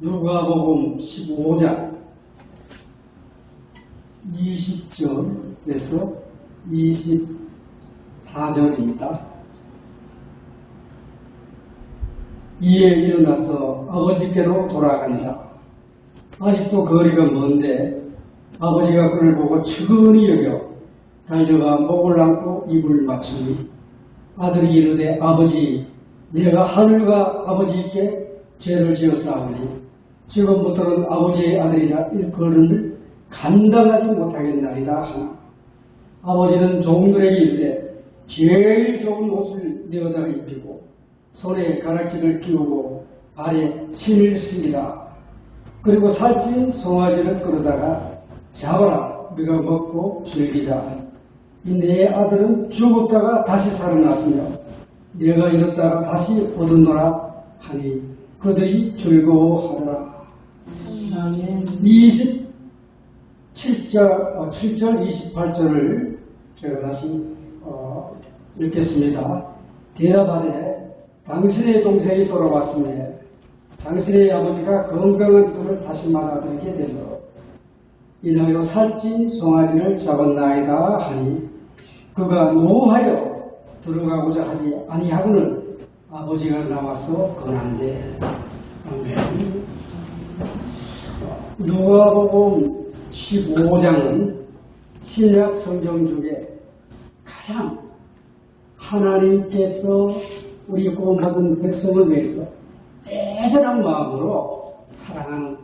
누가복음 15장 20절에서 24절입니다. 이에 일어나서 아버지께로 돌아간다. 아직도 거리가 먼데 아버지가 그를 보고 측은히 여겨 달려가 목을 안고 입을 맞추니 아들이 이르되 아버지 내가 하늘과 아버지께 죄를 지었사오니 지금부터는 아버지의 아들이라 일컬음을 감당하지 못하겠나이다 하나 아버지는 종들에게 이르되 제일 좋은 옷을 내어다가 입히고 손에 가락지를 끼우고 발에 신을 쓰리라. 그리고 살찐 송아지를 끌어다가 잡아라 우리가 먹고 즐기자. 이 내 아들은 죽었다가 다시 살아났으며 내가 잃었다가 다시 얻었노라 하니 그들이 즐거워하더라. 7절 28절을 제가 다시 읽겠습니다. 대답하되 당신의 동생이 돌아왔으며 당신의 아버지가 건강한 그를 다시 맞아들이게 되므로 이날로 살찐 송아지를 잡았나이다 하니 그가 노하여 들어가고자 하지 아니하고는 아버지가 나와서 권한대. 아멘. 누가복음 15장은 신약 성경 중에 가장 하나님께서 우리 구원받은 백성을 위해서 애절한 마음으로 사랑하는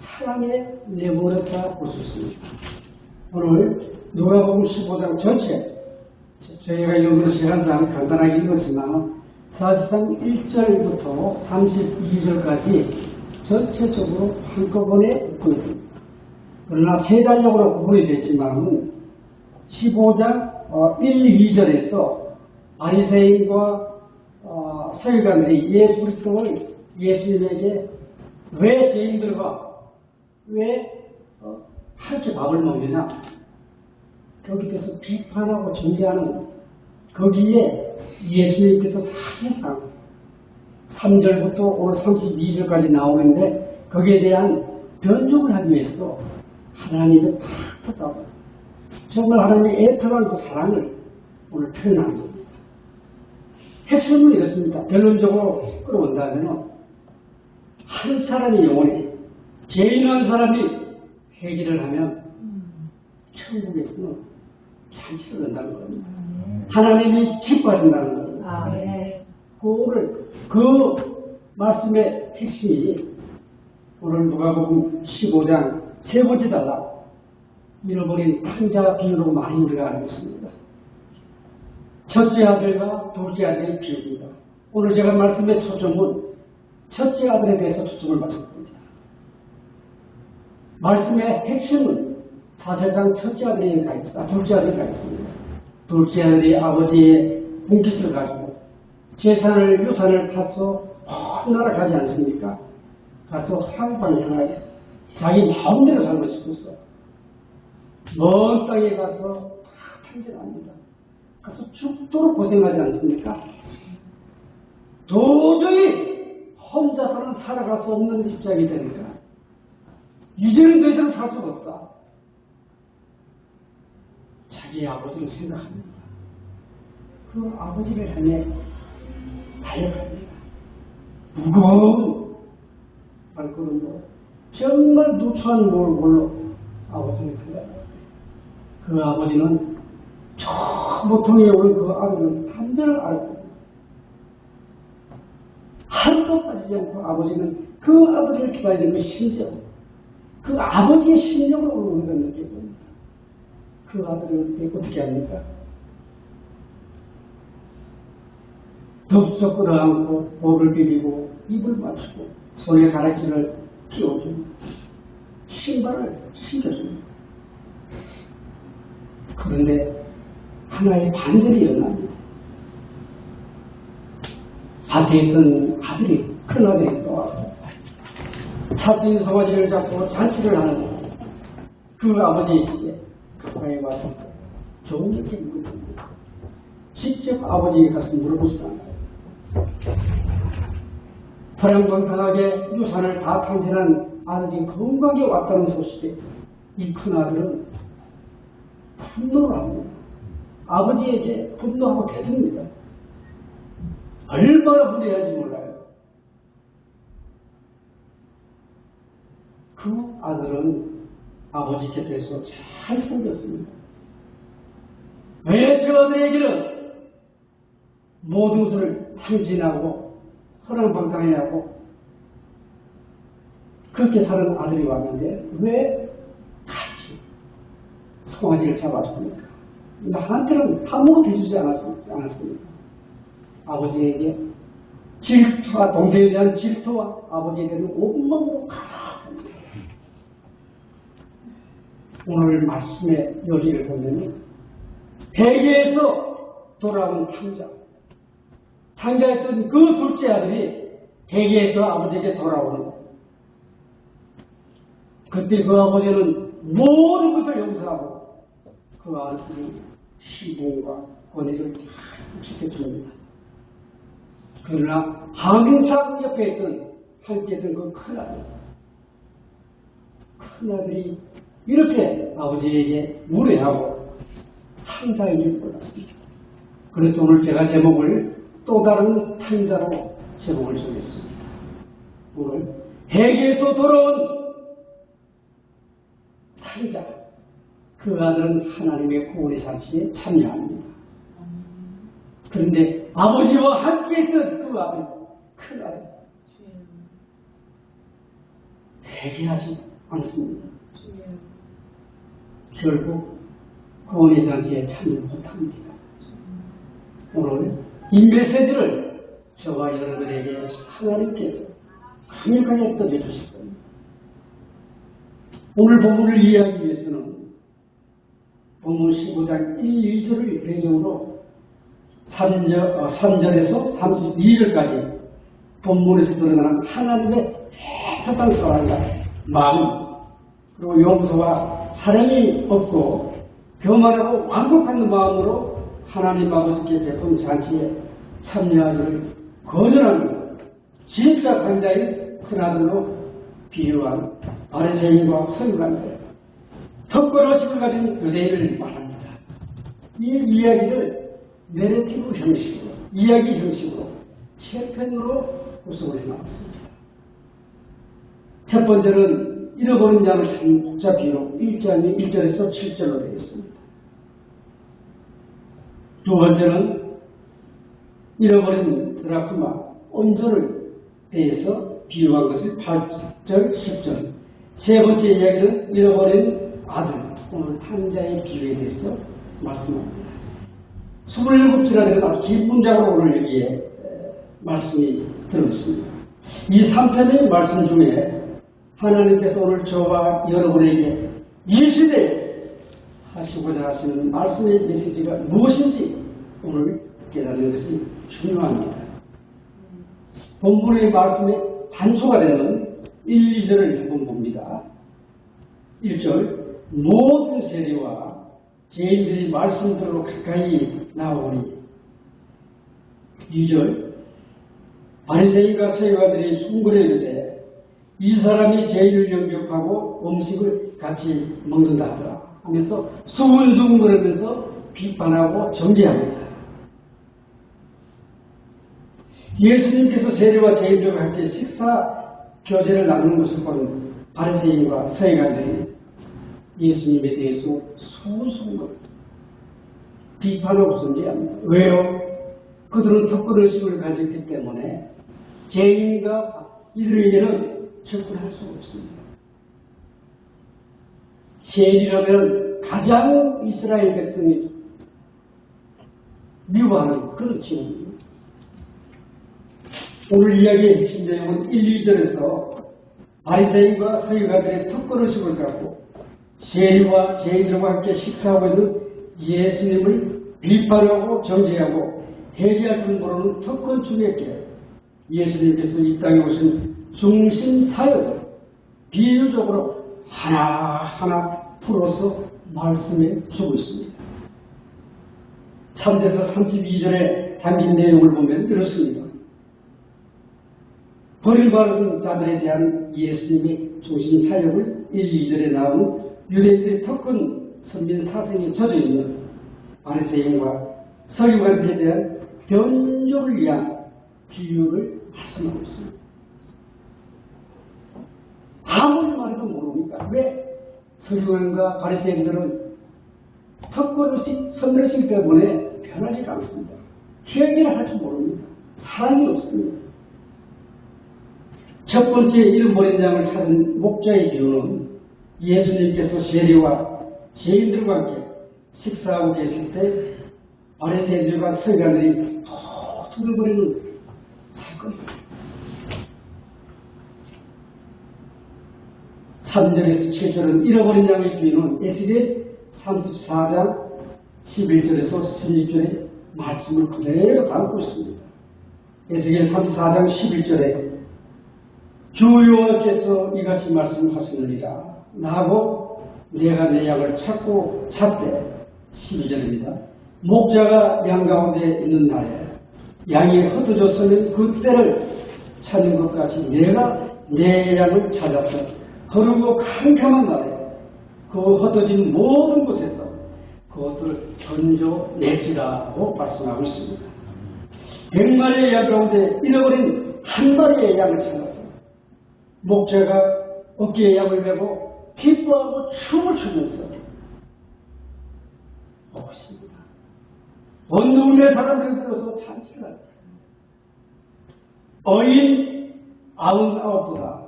사랑의 내버렸다 볼 수 있습니다. 오늘 누가복음 15장 전체 저희가 읽는 시간상 간단하게 읽었지만 사실상 1절부터 32절까지 전체적으로 한꺼번에 읽고 있습니다. 그러나 세 단락으로 구분이 됐지만 15장 1, 2절에서 바리새인과 서기관들이 예수 그리스도를 예수님에게 왜 죄인들과 왜 하얗게 밥을 먹느냐 거기에서 비판하고 정죄하는 거기에 예수님께서 3절부터 오늘 32절까지 나오는데 거기에 대한 변종을 하기 위해서 하나님의 팍팍하고 정말 하나님의 애틋한 그 사랑을 오늘 표현하는 겁니다. 핵심은 이렇습니다. 결론적으로 끌어온다면 한 사람이 영혼에 죄인한 사람이 회개를 하면 천국에서는 잔치를 한다는 겁니다. 하나님이 기뻐하신다는 겁니다. 그 말씀의 핵심이 오늘 누가복음 15장 세 번째 단락 잃어버린 탕자 비유로 많이 우리가 알고 있습니다. 첫째 아들과 둘째 아들의 비유입니다. 오늘 제가 말씀의 초점은 첫째 아들에 대해서 초점을 맞출 겁니다. 말씀의 핵심은 사실상 첫째 아들이 가 있습니다. 둘째 아들이 가 있습니다. 둘째 아들이 아버지의 분깃을 가지고 재산을 유산을 타서 먼 나라 가지 않습니까? 가서 황방탕하게 자기 마음대로 살고 싶어서 먼 땅에 가서 다 탕진합니다. 가서 죽도록 고생하지 않습니까? 도저히 혼자서는 살아갈 수 없는 입장이 되니까 이제는 더 이상 살 수가 없다. 자기 아버지를 생각합니다. 그 아버지를 향해 달려갑니다. 무거운 발걸음으로 정말 누추한 몰골로 아버지를 달려갑니다. 그 아버지는 저 모퉁이에 오른 그 아들은 담배를 앓고 하루도 빠지지 않고 아버지는 그 아들을 기다리는 그 심정, 그 아버지의 심정을 우리가 느껴봅니다. 그 아들을 어떻게 합니까? 덥석 끌어안고 목을 비비고 입을 맞추고 손에 가락지를 끼워주고 신발을 신겨줍니다. 그런데 하나의 반전이 일어납니다. 밭에 있던 아들이, 큰 아들이 떠와서 사진 송아지를 잡고 잔치를 하는 그 아버지의 집에 가까이 와서 좋은 일게 물어봅니다. 직접 아버지에 가서 물어보지도 않아요. 호랑방탕하게 유산을 다 탕진한 아들이 건강하게 왔다는 소식에 이 큰 아들은 분노를 합니다. 아버지에게 분노하고 대듭니다. 얼마나 분해할지 몰라요. 그 아들은 아버지 곁에서 잘 섬겼습니다. 왜 저 아들에게는 모든 것을 탕진하고 허랑방탕해하고 그렇게 사는 아들이 왔는데 왜 같이 송아지를 잡아줍니까? 나한테는 아무것도 해주지 않았습니다. 아버지에게 질투와 동생에 대한 질투와 아버지에 대한 원망으로 가득합니다. 오늘 말씀의 요지를 보면 회개에서 돌아온 탕자였던 그 둘째 아들이 회개에서 아버지에게 돌아오는 그때 그 아버지는 모든 것을 용서하고 그 아들이 시봉과 권위를 다 지켜줍니다. 그러나 항상 옆에 있던 함께 있던 그 큰아들이 이렇게 아버지에게 무례하고 탕자인 줄 몰랐습니다. 그래서 오늘 제가 제목을 또 다른 탕자로 제목을 정했습니다. 오늘 회개에서 돌아온 탕자, 그 아들은 하나님의 구원의 잔치에 참여합니다. 그런데 아버지와 함께 있던 그 아들, 큰 아들, 회개하지 않습니다. 결국 구원의 잔치에 참여 못합니다. 오늘 이 메시지를 저와 여러분에게 하나님께서 강력하게 떠내주실 겁니다. 오늘 본문을 이해하기 위해서는 본문 15장 1, 2절을 배경으로 3절에서 32절까지 본문에서 드러나는 하나님의 애틋한 사랑과 마음, 그리고 용서와 사랑이 없고 교만하고 완곡한 마음으로 하나님 아버지께 베푼 잔치에 참여하기를 거절하는 진짜 강자인 큰아들로 비유한 바리새인과 서기관들, 턱걸어식을 가진 유대인을 말합니다. 이 이야기를 내레티브 형식으로, 이야기 형식으로 세 편으로 구성을 해놨습니다. 첫 번째는 잃어버린 양을 찾는 복잡 비유로 1절에서 7절로 되어 있습니다. 두 번째는 잃어버린 드라크마, 온전을 대해서 비유한 것을 8절, 10절. 세 번째 이야기는 잃어버린 아들, 오늘 탕자의 비유에 대해서 말씀합니다. 27줄안에서 아주 긴 문장으로 오늘 여기에 말씀이 들어있습니다. 이 3편의 말씀 중에 하나님께서 오늘 저와 여러분에게 이 시대에 하시고자 하시는 말씀의 메시지가 무엇인지 오늘 깨닫는 것이 중요합니다. 본문의 말씀에 단초가 되는 1, 2절을 한번 봅니다. 1절, 모든 세리와 죄인들이 말씀대로 가까이 나오니. 2절, 바리새인과 서기관들이 송구려 이르되 이 사람이 죄인을 영접하고 음식을 같이 먹는다 하더라 하면서 수군수군거리면서 비판하고 정죄합니다. 예수님께서 세리와 죄인들과 함께 식사 교제를 나누는 것을 본 바리새인과 서기관들이 예수님에 대해서 수군수군거려 비판하고 정죄합니다. 왜요? 그들은 턱걸어식을 가졌기 때문에 죄인과 이들에게는 접근할 수가 없습니다. 세리라면 가장 이스라엘 백성이 미워하는 그런 지역입니다. 오늘 이야기의 핵심 내용은 1, 2절에서 바리새인과 서기관들의 턱걸어식을 갖고 세리와 죄인들과 함께 식사하고 있는 예수님을 비판하고 정죄하고 회개할 줄 모르는 턱걸중에게 예수님께서 이 땅에 오신 중심 사역을 비유적으로 하나하나 풀어서 말씀해 주고 있습니다. 3절에서 32절에 담긴 내용을 보면 이렇습니다. 버림받은 자들에 대한 예수님의 중심 사역을 1, 2절에 나오는 유대인들의 턱근 선민 사생에 젖어있는 바리새인과 서기관들에 대한 변조를 위한 비유를 말씀하고 있습니다. 아무리 말해도 모릅니까? 왜 서기관과 바리새인들은 턱걸어식, 선들어식 때문에 변하지가 않습니다. 회개를 할 줄 모릅니다. 사랑이 없습니다. 첫 번째 잃어버린 양을 찾은 목자의 비유는 예수님께서 세리와 죄인들과 함께 식사하고 계실 때 바리새인들과 서기관들이 두들거리는 사건입니다. 3절에서 7절은 잃어버린 양의 비유는 에스겔 34장 11절에서 16절의 말씀을 그대로 담고 있습니다. 에스겔 34장 11절에 주 여호와께서 이같이 말씀하시느니라. 나하고 내가 내 양을 찾고 찾되 12절입니다. 목자가 양 가운데 있는 날에 양이 흩어졌으면 그때를 찾는 것 같이 내가 내 양을 찾아서 거르고 캄캄한 날에 그 흩어진 모든 곳에서 그것들을 건져내지라고 말씀하고 있습니다. 100마리의 양 가운데 잃어버린 한 마리의 양을 찾아서 목자가 어깨에 양을 메고 기뻐하고 춤을 추면서 오고 있습니다. 온 동네 사람들이 불러서 찬치를 합니다. 어인 99보다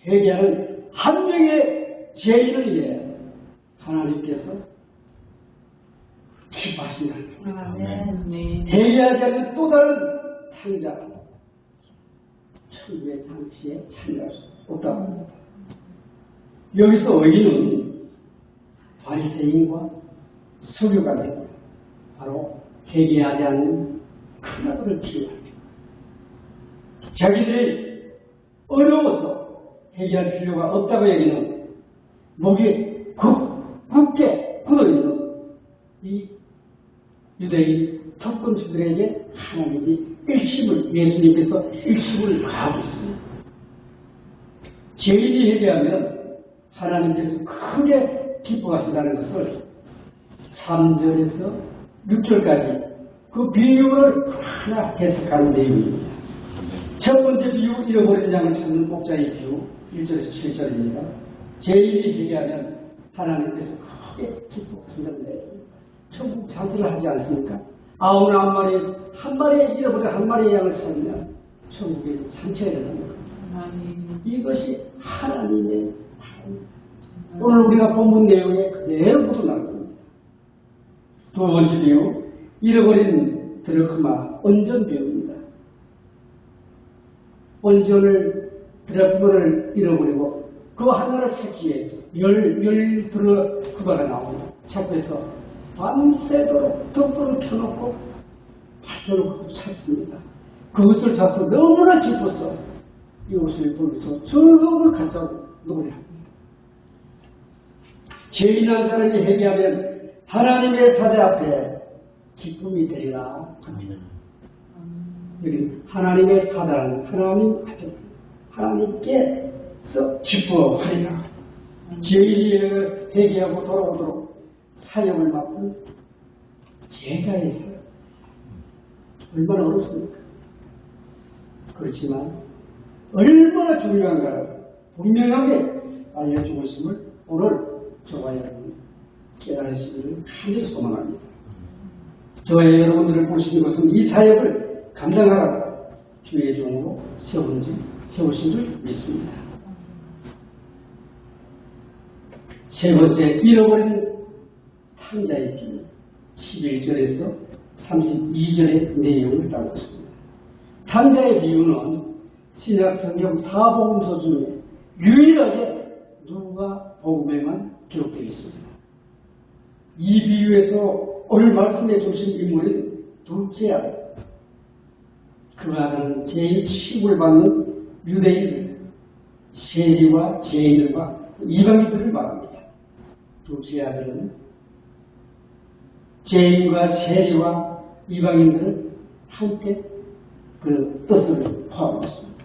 회개하는 한 명의 죄인을 위해 하나님께서 기뻐하신다. 회개하지 않는 또 다른 탕자 천국의 장치에 참여할 수 없다고 합니다. 여기서 어인은 바리새인과 서기관들 바로 회개하지 않는 큰아들을 비유합니다. 자기들이 어려워서 회개할 필요가 없다고 여기는 목이 굳게 굳어있는 이 유대인 턱근주들에게 하나님이 일침을 예수님께서 일침을 가하고 있습니다. 죄인이 회개하면 하나님께서 크게 기뻐하신다는 것을 3절에서 6절까지 그 비유를 하나 해석하는 내용입니다. 첫 번째 비유, 잃어버린 양을 찾는 목자의 비유 1절에서 7절입니다. 죄인이 회개하면 하나님께서 크게 기뻐하신다는 내용입니다. 천국 잔치를 하지 않습니까? 99마리, 한 마리의 잃어버린 한 마리의 양을 찾으면 천국에 잔치가 된다는 겁니다. 이것이 하나님의 오늘 우리가 본문 내용에 그대로 묻어나는 겁니다. 두 번째 비유, 잃어버린 드라크마 언전 비유입니다. 언전을 드라크마를 잃어버리고 그 하나를 찾기 위해서 열 드라크마가 나옵니다. 찾고 해서 밤새도록 덕불을 켜놓고 발전을 찾습니다. 그것을 잡서 너무나 기뻐서 이웃을 보면서 즐거움을 갖자고 노래합니다. 죄인한 사람이 회개하면 하나님의 사자 앞에 기쁨이 되리라 합니다. 여기 하나님의 사자는 하나님 앞에 하나님께서 기뻐하리라. 죄인이 회개하고 돌아오도록 사역을 맡은 제자의 사역 얼마나 어렵습니까? 그렇지만 얼마나 중요한가 분명하게 알려주고 있음을 오늘 저와 여러분 깨달으시기를 간절히 소망합니다. 저와 여러분들을 보시는 것은 이 사역을 감당하라고 주의 종으로 세우신 줄 믿습니다. 세 번째, 잃어버린 탕자의 비유 11절에서 32절의 내용을 따르고 있습니다. 탕자의 비유는 신약성경 4복음서 중에 유일하게 누가복음에만 기록되어 있습니다. 이 비유에서 오늘 말씀해 주신 인물은 둘째 아들. 그 아들은 제일 취급을 받는 유대인들, 세리와 죄인들과 이방인들을 말합니다. 둘째 아들은 죄인과 세리와 이방인들을 함께 그 뜻을 포함하고 있습니다.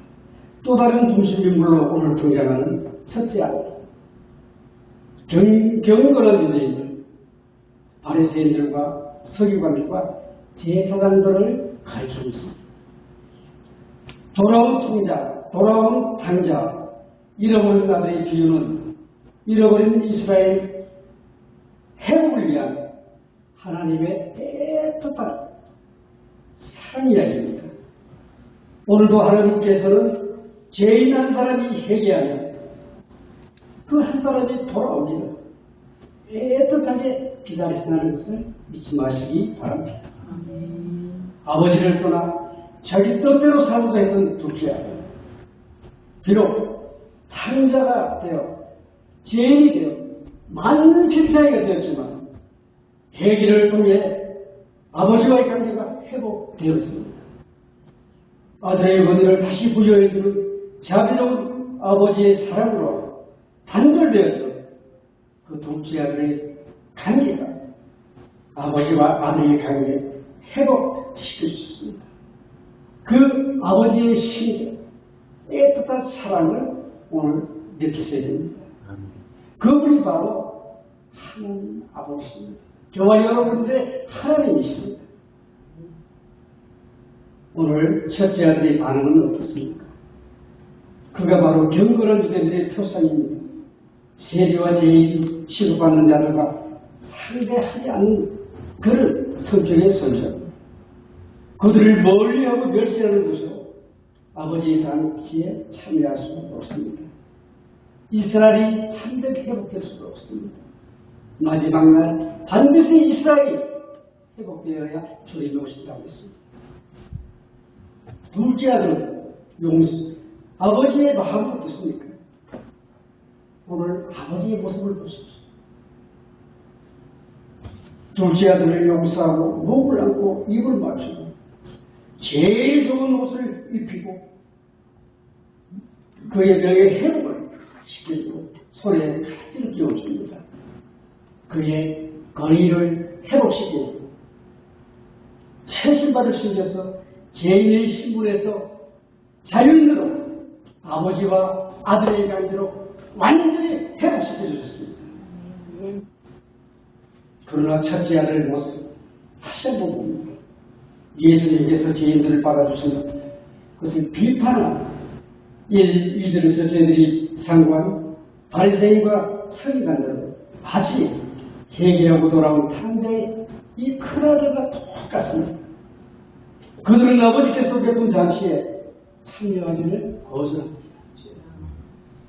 또 다른 중심인물로 오늘 등장하는 첫째 아들, 경건한 유대인들, 바리새인들과 서기관들과 제사장들을 가르치고 있습니다. 돌아온 통자, 돌아온 당자, 잃어버린 아들의 비유는 잃어버린 이스라엘 회복을 위한 하나님의 애틋한 사랑 이야기입니다. 오늘도 하나님께서는 죄인 한 사람이 회개하면 그 한 사람이 돌아옵니다. 애틋하게 기다리신다는 것을 잊지 마시기 바랍니다. 아버지를 떠나 자기 뜻대로 살고자 했던 둘째 아들, 비록 탕자가 되어 죄인이 되어 많은 실패하게 되었지만 회개를 통해 아버지와의 관계가 회복되었습니다. 아들의 권위를 다시 부여해주는 자비로운 아버지의 사랑으로 단절되었던 그 둘째 아들의 관계가 아버지와 아들의 관계를 회복시켜주셨습니다. 그 아버지의 신경, 애틋한 사랑을 오늘 느끼셔야 됩니다. 그분이 바로 하나님 아버지입니다. 저와 여러분들의 하나님이십니다. 오늘 첫째 아들의 반응은 어떻습니까? 그가 바로 경건한 유대인들의 표상입니다. 세리와 죄인 취급받는 자들과 상대하지 않는 그런 성격의 선정, 그들을 멀리하고 멸시하는 것으로 아버지의 잔치에 참여할 수 없습니다. 이스라엘이 참되게 회복될 수도 없습니다. 마지막 날 반드시 이스라엘이 회복되어야 주님이 오신다고 했습니다. 둘째 아들은 용서, 아버지의 마음은 어떻습니까? 오늘 아버지의 모습을 보십시오. 둘째 아들을 용서하고 목을 안고 입을 맞추고 제일 좋은 옷을 입히고 그의 병에 회복을 시켜주고 손에 칼질을 끼워줍니다. 그의 건의를 회복시키고 새 신발을 신겨서 죄인의 신분에서 자유인으로 아버지와 아들의 관계로 완전히 회복시켜 주셨습니다. 그러나 첫째 아들의 모습 다시 한번 봅니다. 예수님께서 죄인들을 받아주시는 그것을 비판하는 이들에서 저희들이 상관 바리새인과 서기관들은 아직 회개하고 돌아온 탕자의 이 큰아들과 똑같습니다. 그들은 아버지께서 베푼 잔치에 참여하기를 거절합니다.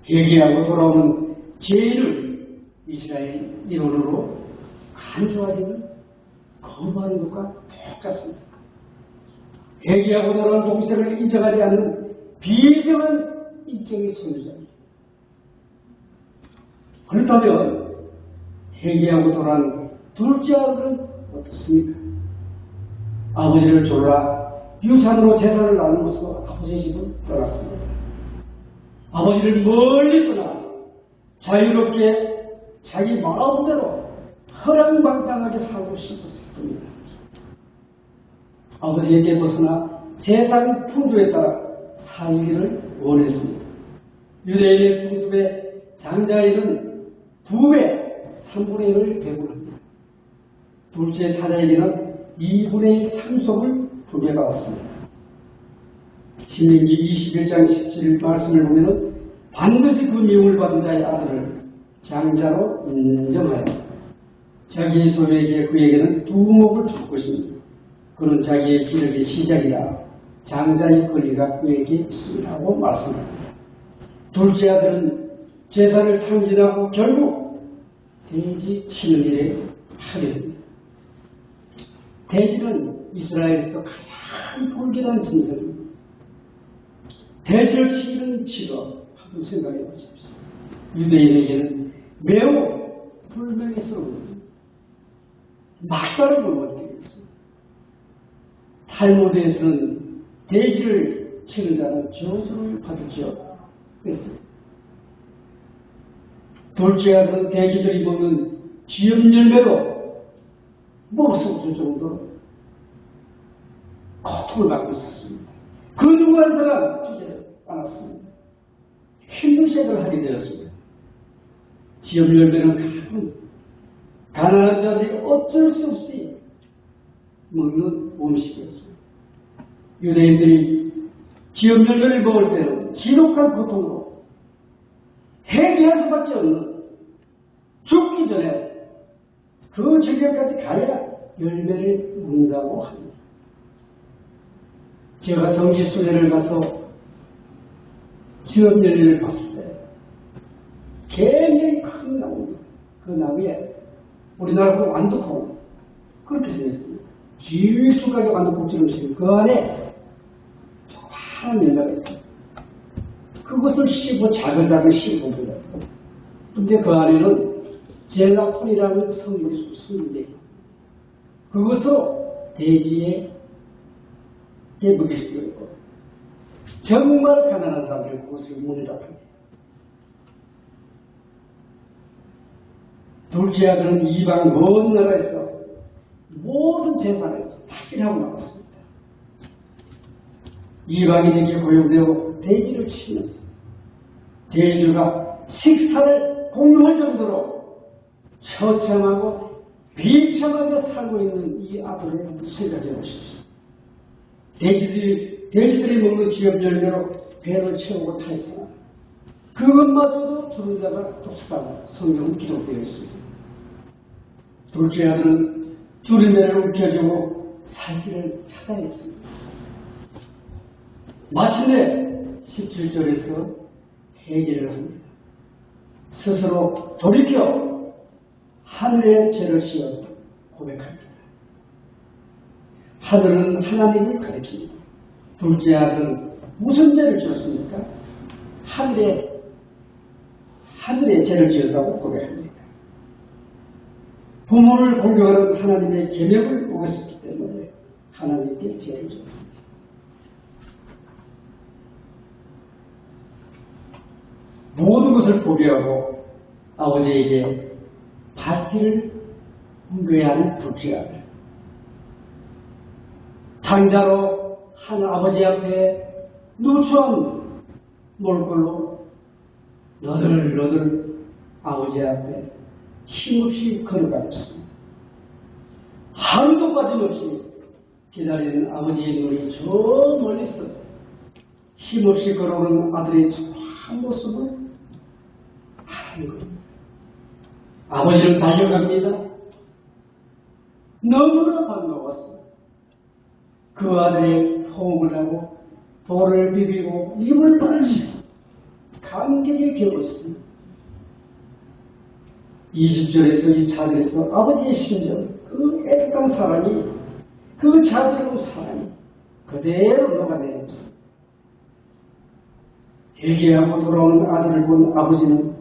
회개하고 돌아오는 죄인을 이스라엘 일원으로 간주하기는 거부하는 것과 똑같습니다. 회개하고 돌아온 동생을 인정하지 않는 비정한 인격의 소유자입니다. 그렇다면 회개하고 돌아온 둘째 아들은 어떻습니까? 아버지를 졸라 유산으로 재산을 나누면서 아버지 집을 떠났습니다. 아버지를 멀리 떠나 자유롭게 자기 마음대로 허랑방탕하게 살고 싶었을 뿐입니다. 아버지에게 벗어나 세상 풍조에 따라 살기를 원했습니다. 유대인의 풍습에 장자에는 2배, 3분의 1을 배분합니다. 둘째 차자에게는 2분의 3속을 부배받았습니다. 신명기 21장 17절 말씀을 보면 반드시 그 미움을 받은 자의 아들을 장자로 인정하여 자기의 소유에게 그에게는 2목을 줄 것입니다. 그는 자기의 기력의 시작이라 장자의 권리가 그에게 있으라고 말씀합니다. 둘째 아들은 제사를 탕진하고 결국 돼지 치는 일에 하게 됩니다. 돼지는 이스라엘에서 가장 불길한 진설입니다. 돼지를 치는 직업 한번 생각해 보십시오. 유대인에게는 매우 불명예스러운 막다른 문화입니다. 탈무드에서는 돼지를 치는 자는 저주를 받을지어다 그랬습니다. 둘째 아들은 돼지들이 먹는 지엽 열매로 먹을 수 없을 정도로 고통을 받고 있었습니다. 그 누구 한 사람 주제를 않았습니다. 힘들색을 하게 되었습니다. 지엽 열매는 가난한 자들이 어쩔 수 없이 먹는 음식이었습니다. 유대인들이 지엽 열매를 먹을 때는 지독한 고통으로 회개할 수밖에 없는 죽기 전에 그 지경까지 가야 열매를 먹는다고 합니다. 제가 성지 순례를 가서 지엽 열매를 봤을 때 굉장히 큰 나무입니다. 그 나무에 우리나라로 완두콩 그렇게 생겼습니다. 길쭉하게 완두콩처럼 생긴 그 안에 조그마한 열매가 있습니다. 그것을 씹어 자글자글 씹어봅니다. 근데 그 안에는 젤라톤이라는 성분이 숨긴데 그것으로 돼지에 먹일 수가 있고 정말 가난한 사람들이 그것을 먹는다고 합니다. 둘째 아들은 이방 먼 나라에서 모든 재산을 탁일하고 나왔습니다. 이방인에게 고용되어 돼지를 치면서 돼지들과 식사를 공유할 정도로 처참하고 비참하게 살고 있는 이 아들을 생각해 보십시오. 돼지들이 먹는 지엽 열매로 배를 채우고 탈선하는 그것마저도 주는 자가 독수다고 성경은 기록되어 있습니다. 둘째 아들은 주림매를 움켜쥐고 살길을 찾아냈습니다. 마침내 17절에서 회개를 합니다. 스스로 돌이켜 하늘의 죄를 지어 고백합니다. 하늘은 하나님을 가리킵니다. 둘째 아들은 무슨 죄를 지었습니까? 하늘의 죄를 지었다고 고백합니다. 부모를 공경하는 하나님의 계명을 어겼었기 때문에 하나님께 죄를 지었습니다. 모든 것을 포기하고 아버지에게 받기를 훈계하는 둘째 아들. 장자로 한 아버지 앞에 누추한 몰골로 너덜너덜 아버지 앞에 힘없이 걸어가고 있습니다. 하루도 빠짐없이 기다리는 아버지의 눈이 저 멀리서 힘없이 걸어오는 아들의 한 모습을 하는 겁니다. 아버지는 달려갑니다. 너무나 반가웠어요. 그 아들의 호흡을 하고 볼을 비비고 입을 벌리고 감격에 겨웠습니다. 20절에서 24절에서 아버지의 심정, 그 애틋한 사랑이, 그 자비로운 사랑이 그대로 녹아내렸습니다. 회개하고 돌아오는 아들을 본 아버지는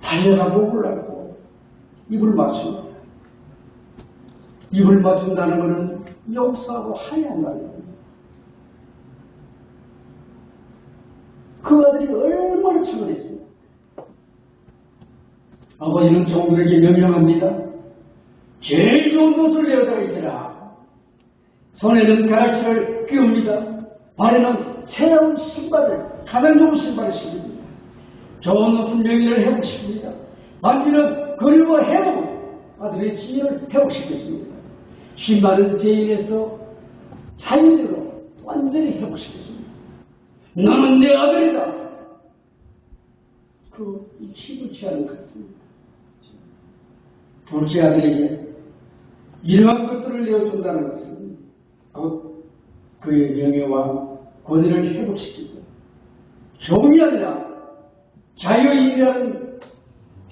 달려가 목을 안고 입을 맞춥니다. 입을 맞춘다는 것은 용서하고 화해한다는 겁니다. 그 아들이 얼마나 충분했습니까? 아버지는 종들에게 명령합니다. 제일 좋은 옷을 내어다가 입혀라. 손에는 가락지를 끼웁니다. 발에는 새로운 신발을, 가장 좋은 신발을 신깁니다. 좋은 옷은 명예를 회복시킵니다. 반지는 그리고 회복, 아들의 지혜를 회복시켰습니다. 신발은 제일에서 자유로 완전히 회복시켰습니다. 너는 내 아들이다. 그 힘을 취하는 것 같습니다. 둘째 아들에게 이러한 것들을 내어준다는 것은 곧 그의 명예와 권위를 회복시키고 종이 아니라 자유인이라는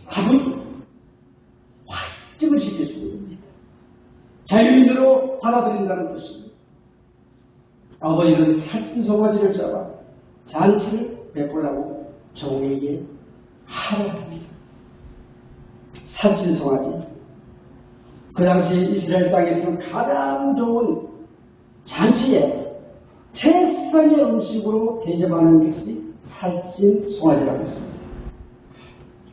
아버지 확증을 시켜주는 겁니다. 자유인으로 받아들인다는 뜻입니다. 아버지는 살찐 송아지를 잡아 잔치를 베풀라고 종에게 하라 합니다. 살찐 송아지. 그 당시 이스라엘 땅에서는 가장 좋은 잔치에 최상의 음식으로 대접하는 것이 살찐 송아지라고 했습니다.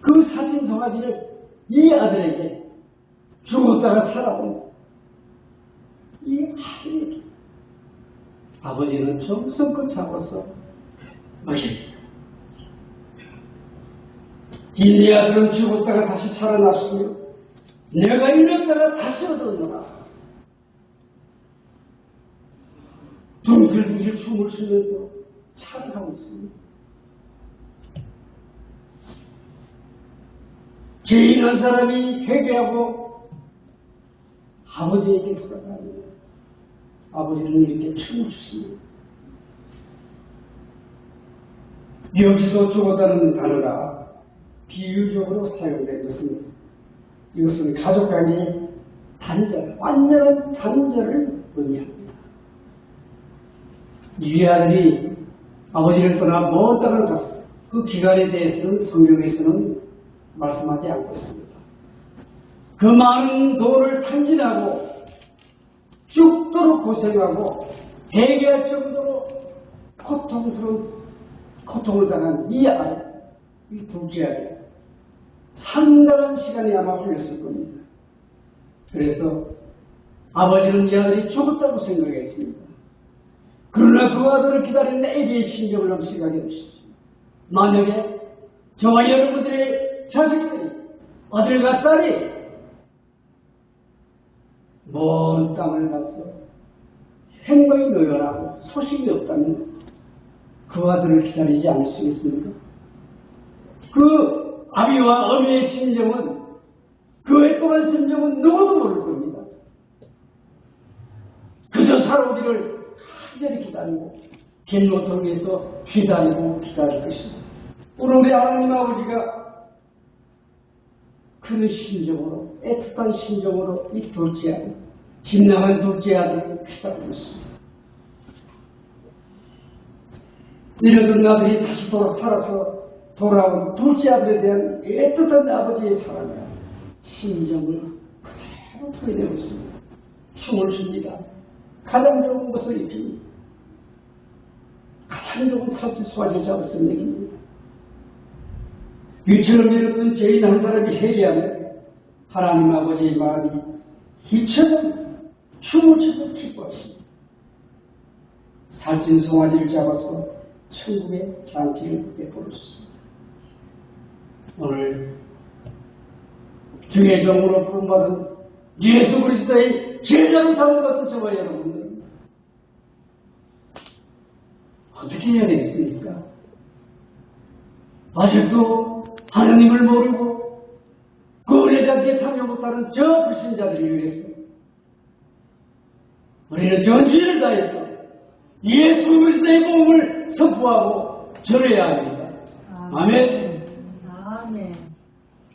그 살찐 송아지를 이 아들에게 죽었다가 살아온 이 아들에게 아버지는 정성껏 잡아서 먹입니다. 이 네 아들은 죽었다가 다시 살아났으며 내가 잃었다가 다시 얻었노라. 둥실둥실 춤을 추면서 찬양하고 있습니다. 죄인 한 사람이 회개하고 아버지에게 돌아가면 아버지는 이렇게 춤을 추습니다. 여기서 죽었다는 단어가 비유적으로 사용된 것입니다. 이것은 가족 간의 단절, 완전한 단절을 의미합니다. 이 아들이 아버지를 떠나 먼 땅을 갔어요. 그 기간에 대해서는 성경에서는 말씀하지 않고 있습니다. 그 많은 도를 탕진하고 죽도록 고생하고 회개할 정도로 고통을 당한 이 아들, 이 둘째 아들, 상당한 시간이 아마 흘렸을 겁니다. 그래서 아버지는 이 아들이 죽었다고 생각했습니다. 그러나 그 아들을 기다리는 애비의 심정을 엄식하게 하십시오. 만약에 저와 여러분들의 자식들이, 아들과 딸이 먼 땅을 가서 행방이 노열하고 소식이 없다면 그 아들을 기다리지 않을 수 있습니까? 그 아비와 어미의 심정은, 그 애통한 심정은 누구도 모를 겁니다. 그저 살아오기를 간절히 기다리고 길모터를 위해서 기다릴 것입니다. 오늘 하나님 아버지가 그런 심정으로, 애틋한 심정으로 이 둘째 아들, 진나간 둘째 아들을 기다리고 있습니다. 이러던 아들이 다시 살아서 돌아온 둘째 아들에 대한 애틋한 아버지의 사랑과 심정을 그대로 토해내고 있습니다. 춤을 춥니다. 가장 좋은 것을 입힙니다. 가장 좋은 살찐 송아지를 잡아서 먹입니다. 이처럼 이렇던 죄인 한 사람이 회개하면 하나님 아버지의 마음이 이처럼 춤을 추고 기뻐하십니다. 살찐 송아지를 잡아서 천국의 잔치를 베풀어줬습니다. 오늘 주의 종으로 부름받은 예수 그리스도의 제자로 삼은 것은 저와 여러분들 어떻게 해야 되겠습니까? 아직도 하나님을 모르고 그 은혜 잔치에 참여 못하는 저 불신자들을 위해서 우리는 전지를 다해서 예수 그리스도의 복음을 선포하고 전해야 합니다. 아멘. 아멘.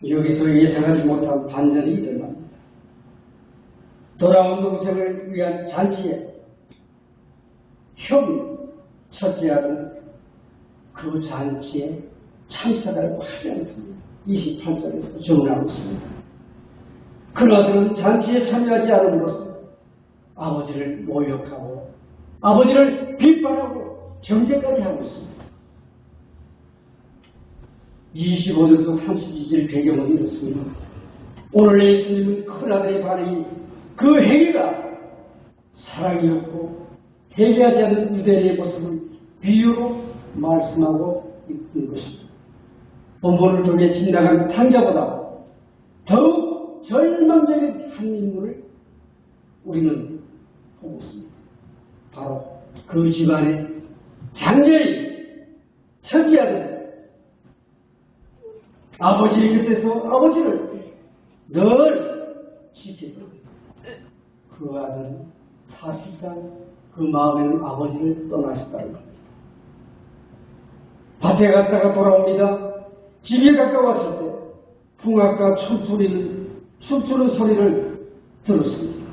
여기서 예상하지 못한 반전이 일어납니다. 돌아온 동생을 위한 잔치에 형 첫째 아들은 그 잔치에 참석을 하지 않습니다. 28절에서 전하고 있습니다. 그 아들은 잔치에 참여하지 않음으로써 아버지를 모욕하고 아버지를 비판하고 정죄까지 하고 있습니다. 25절에서 32절 배경은 이렇습니다. 오늘 예수님은 큰아들의 반응이 그 행위가 사랑이었고 회개하지 않는 유대인의 모습을 비유로 말씀하고 있는 것입니다. 본문을 통해 지나간 탕자보다 더욱 절망적인 한 인물을 우리는 보고 있습니다. 바로 그 집안의 장녀인 첫째 아들, 아버지의 곁에서 아버지를 늘 지키던 그 아들은 사실상 그 마음에는 아버지를 떠나셨다는 겁니다. 밭에 갔다가 돌아옵니다. 집에 가까웠을 때 풍악과 춤추는 소리를 들었습니다.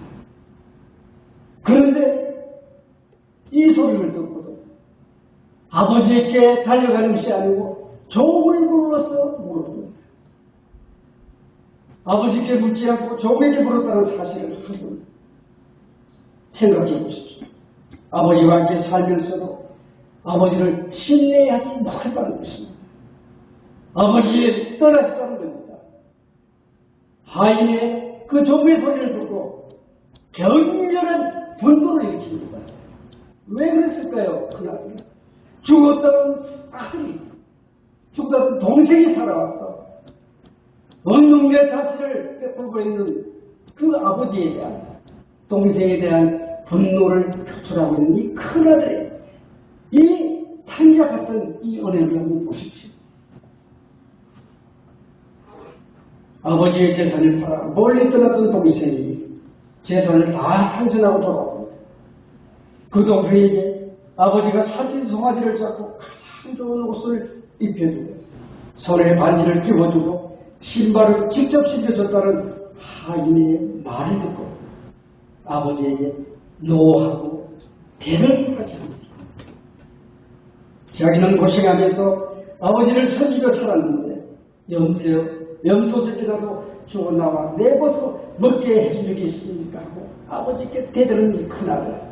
그런데 이 소리를 듣고도 아버지에게 달려가는 것이 아니고 종을 불러서 물었습니다. 아버지께 묻지 않고 종에게 물었다는 사실을 한번 생각해 보십시오. 아버지와 함께 살면서도 아버지를 신뢰하지 못했다는 것입니다. 아버지에 떠나셨다는 겁니다. 하인의 그 종의 소리를 듣고 격렬한 분노를 일으킵니다. 왜 그랬을까요? 큰아들이 죽었다는 아들이 죽었다는 동생이 살아왔어 원룸의 자취를 베풀고 있는 그 아버지에 대한 동생에 대한 분노를 표출하고 있는 이 큰아들의 이 탄자 같은 이 은혜를 한번 보십시오. 아버지의 재산을 팔아 멀리 떠났던 동생이 재산을 다 상전하고 돌아옵니다. 그 동생에게 아버지가 살찐 송아지를 잡고 가장 좋은 옷을 입혀주고 손에 반지를 끼워주고 신발을 직접 신겨줬다는 하인의 말을 듣고 아버지에게 노하고 대를 하지 않습니다. 자기는 고생하면서 아버지를 섬기며 살았는데 염소 새끼라도 죽어나와 내버서 먹게 해주겠습니까 하고 아버지께 대드는 이 큰아들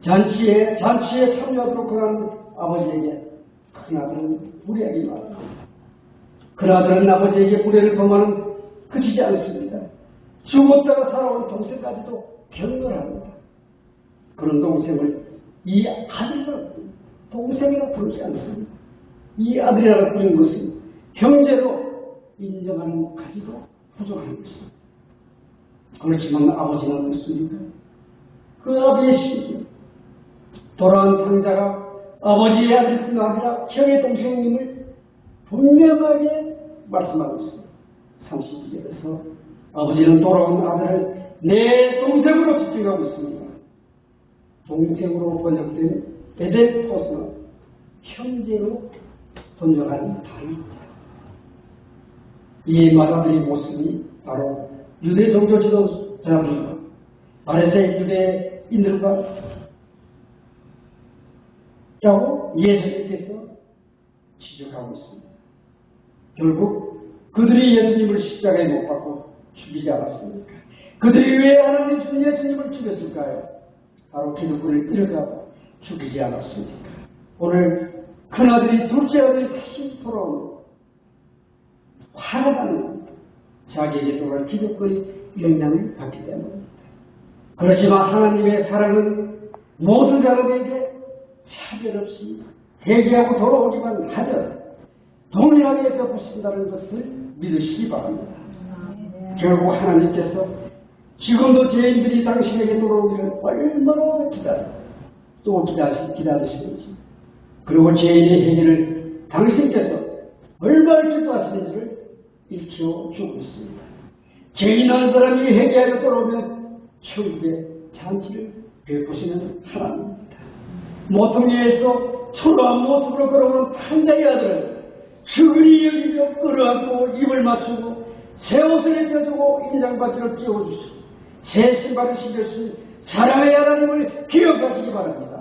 잔치에 참여하도록 하는 아버지에게 큰아들은 무례하게 말합니다. 큰아들은 아버지에게 무례를 범하는 그치지 않습니다. 죽었다가 살아온 동생까지도 경멸합니다. 그런 동생을 이 아들이라고 동생이라고 부르지 않습니다. 이 아들이라고 부르는 것은 형제로 인정하는 것까지도 부족한 것입니다. 그렇지만 아버지는 어떻습니까? 그 아비의 심정, 돌아온 탕자가 아버지의 아들뿐 아니라 형의 동생님을 분명하게 말씀하고 있습니다. 32절에서 아버지는 돌아온 아들을 내 동생으로 지칭하고 있습니다. 동생으로 번역된 에덴포스는 형제로 번역한 단어입니다. 이 맏아들의 모습이 바로 유대 종교 지도자들과 바리새인 유대인들과 라고 예수님께서 지적하고 있습니다. 결국 그들이 예수님을 십자가에 못 박고 죽이지 않았습니까? 그들이 왜 하나님 준 예수님을 죽였을까요? 바로 기독교를 끌어가고 죽이지 않았습니까? 오늘 큰아들이 둘째 아들이 다시 돌아오는 화나다는 자기에게 돌아올 기독교의 영향을 받기 때문입니다. 그렇지만 하나님의 사랑은 모든 사람에게 차별 없이 회개하고 돌아오기만 하면 동일하게 베푸신다는 것을 믿으시기 바랍니다. 결국 하나님께서 지금도 죄인들이 당신에게 돌아오기를 얼마나 또 기다리시는지, 그리고 죄인의 행위를 당신께서 얼마나 기뻐하시는지를 일깨워주고 있습니다. 죄인한 사람이 회개하여 돌아오면 천국의 잔치를 베푸시는 하나님입니다. 모퉁이에서 초라한 모습으로 걸어오는 판자의 아들은 주근히 여기며 끌어안고 입을 맞추고 새 옷을 입혀주고 인장바지를 끼워주시고 새 신발을 신겨주신 사랑의 하나님을 기억하시기 바랍니다.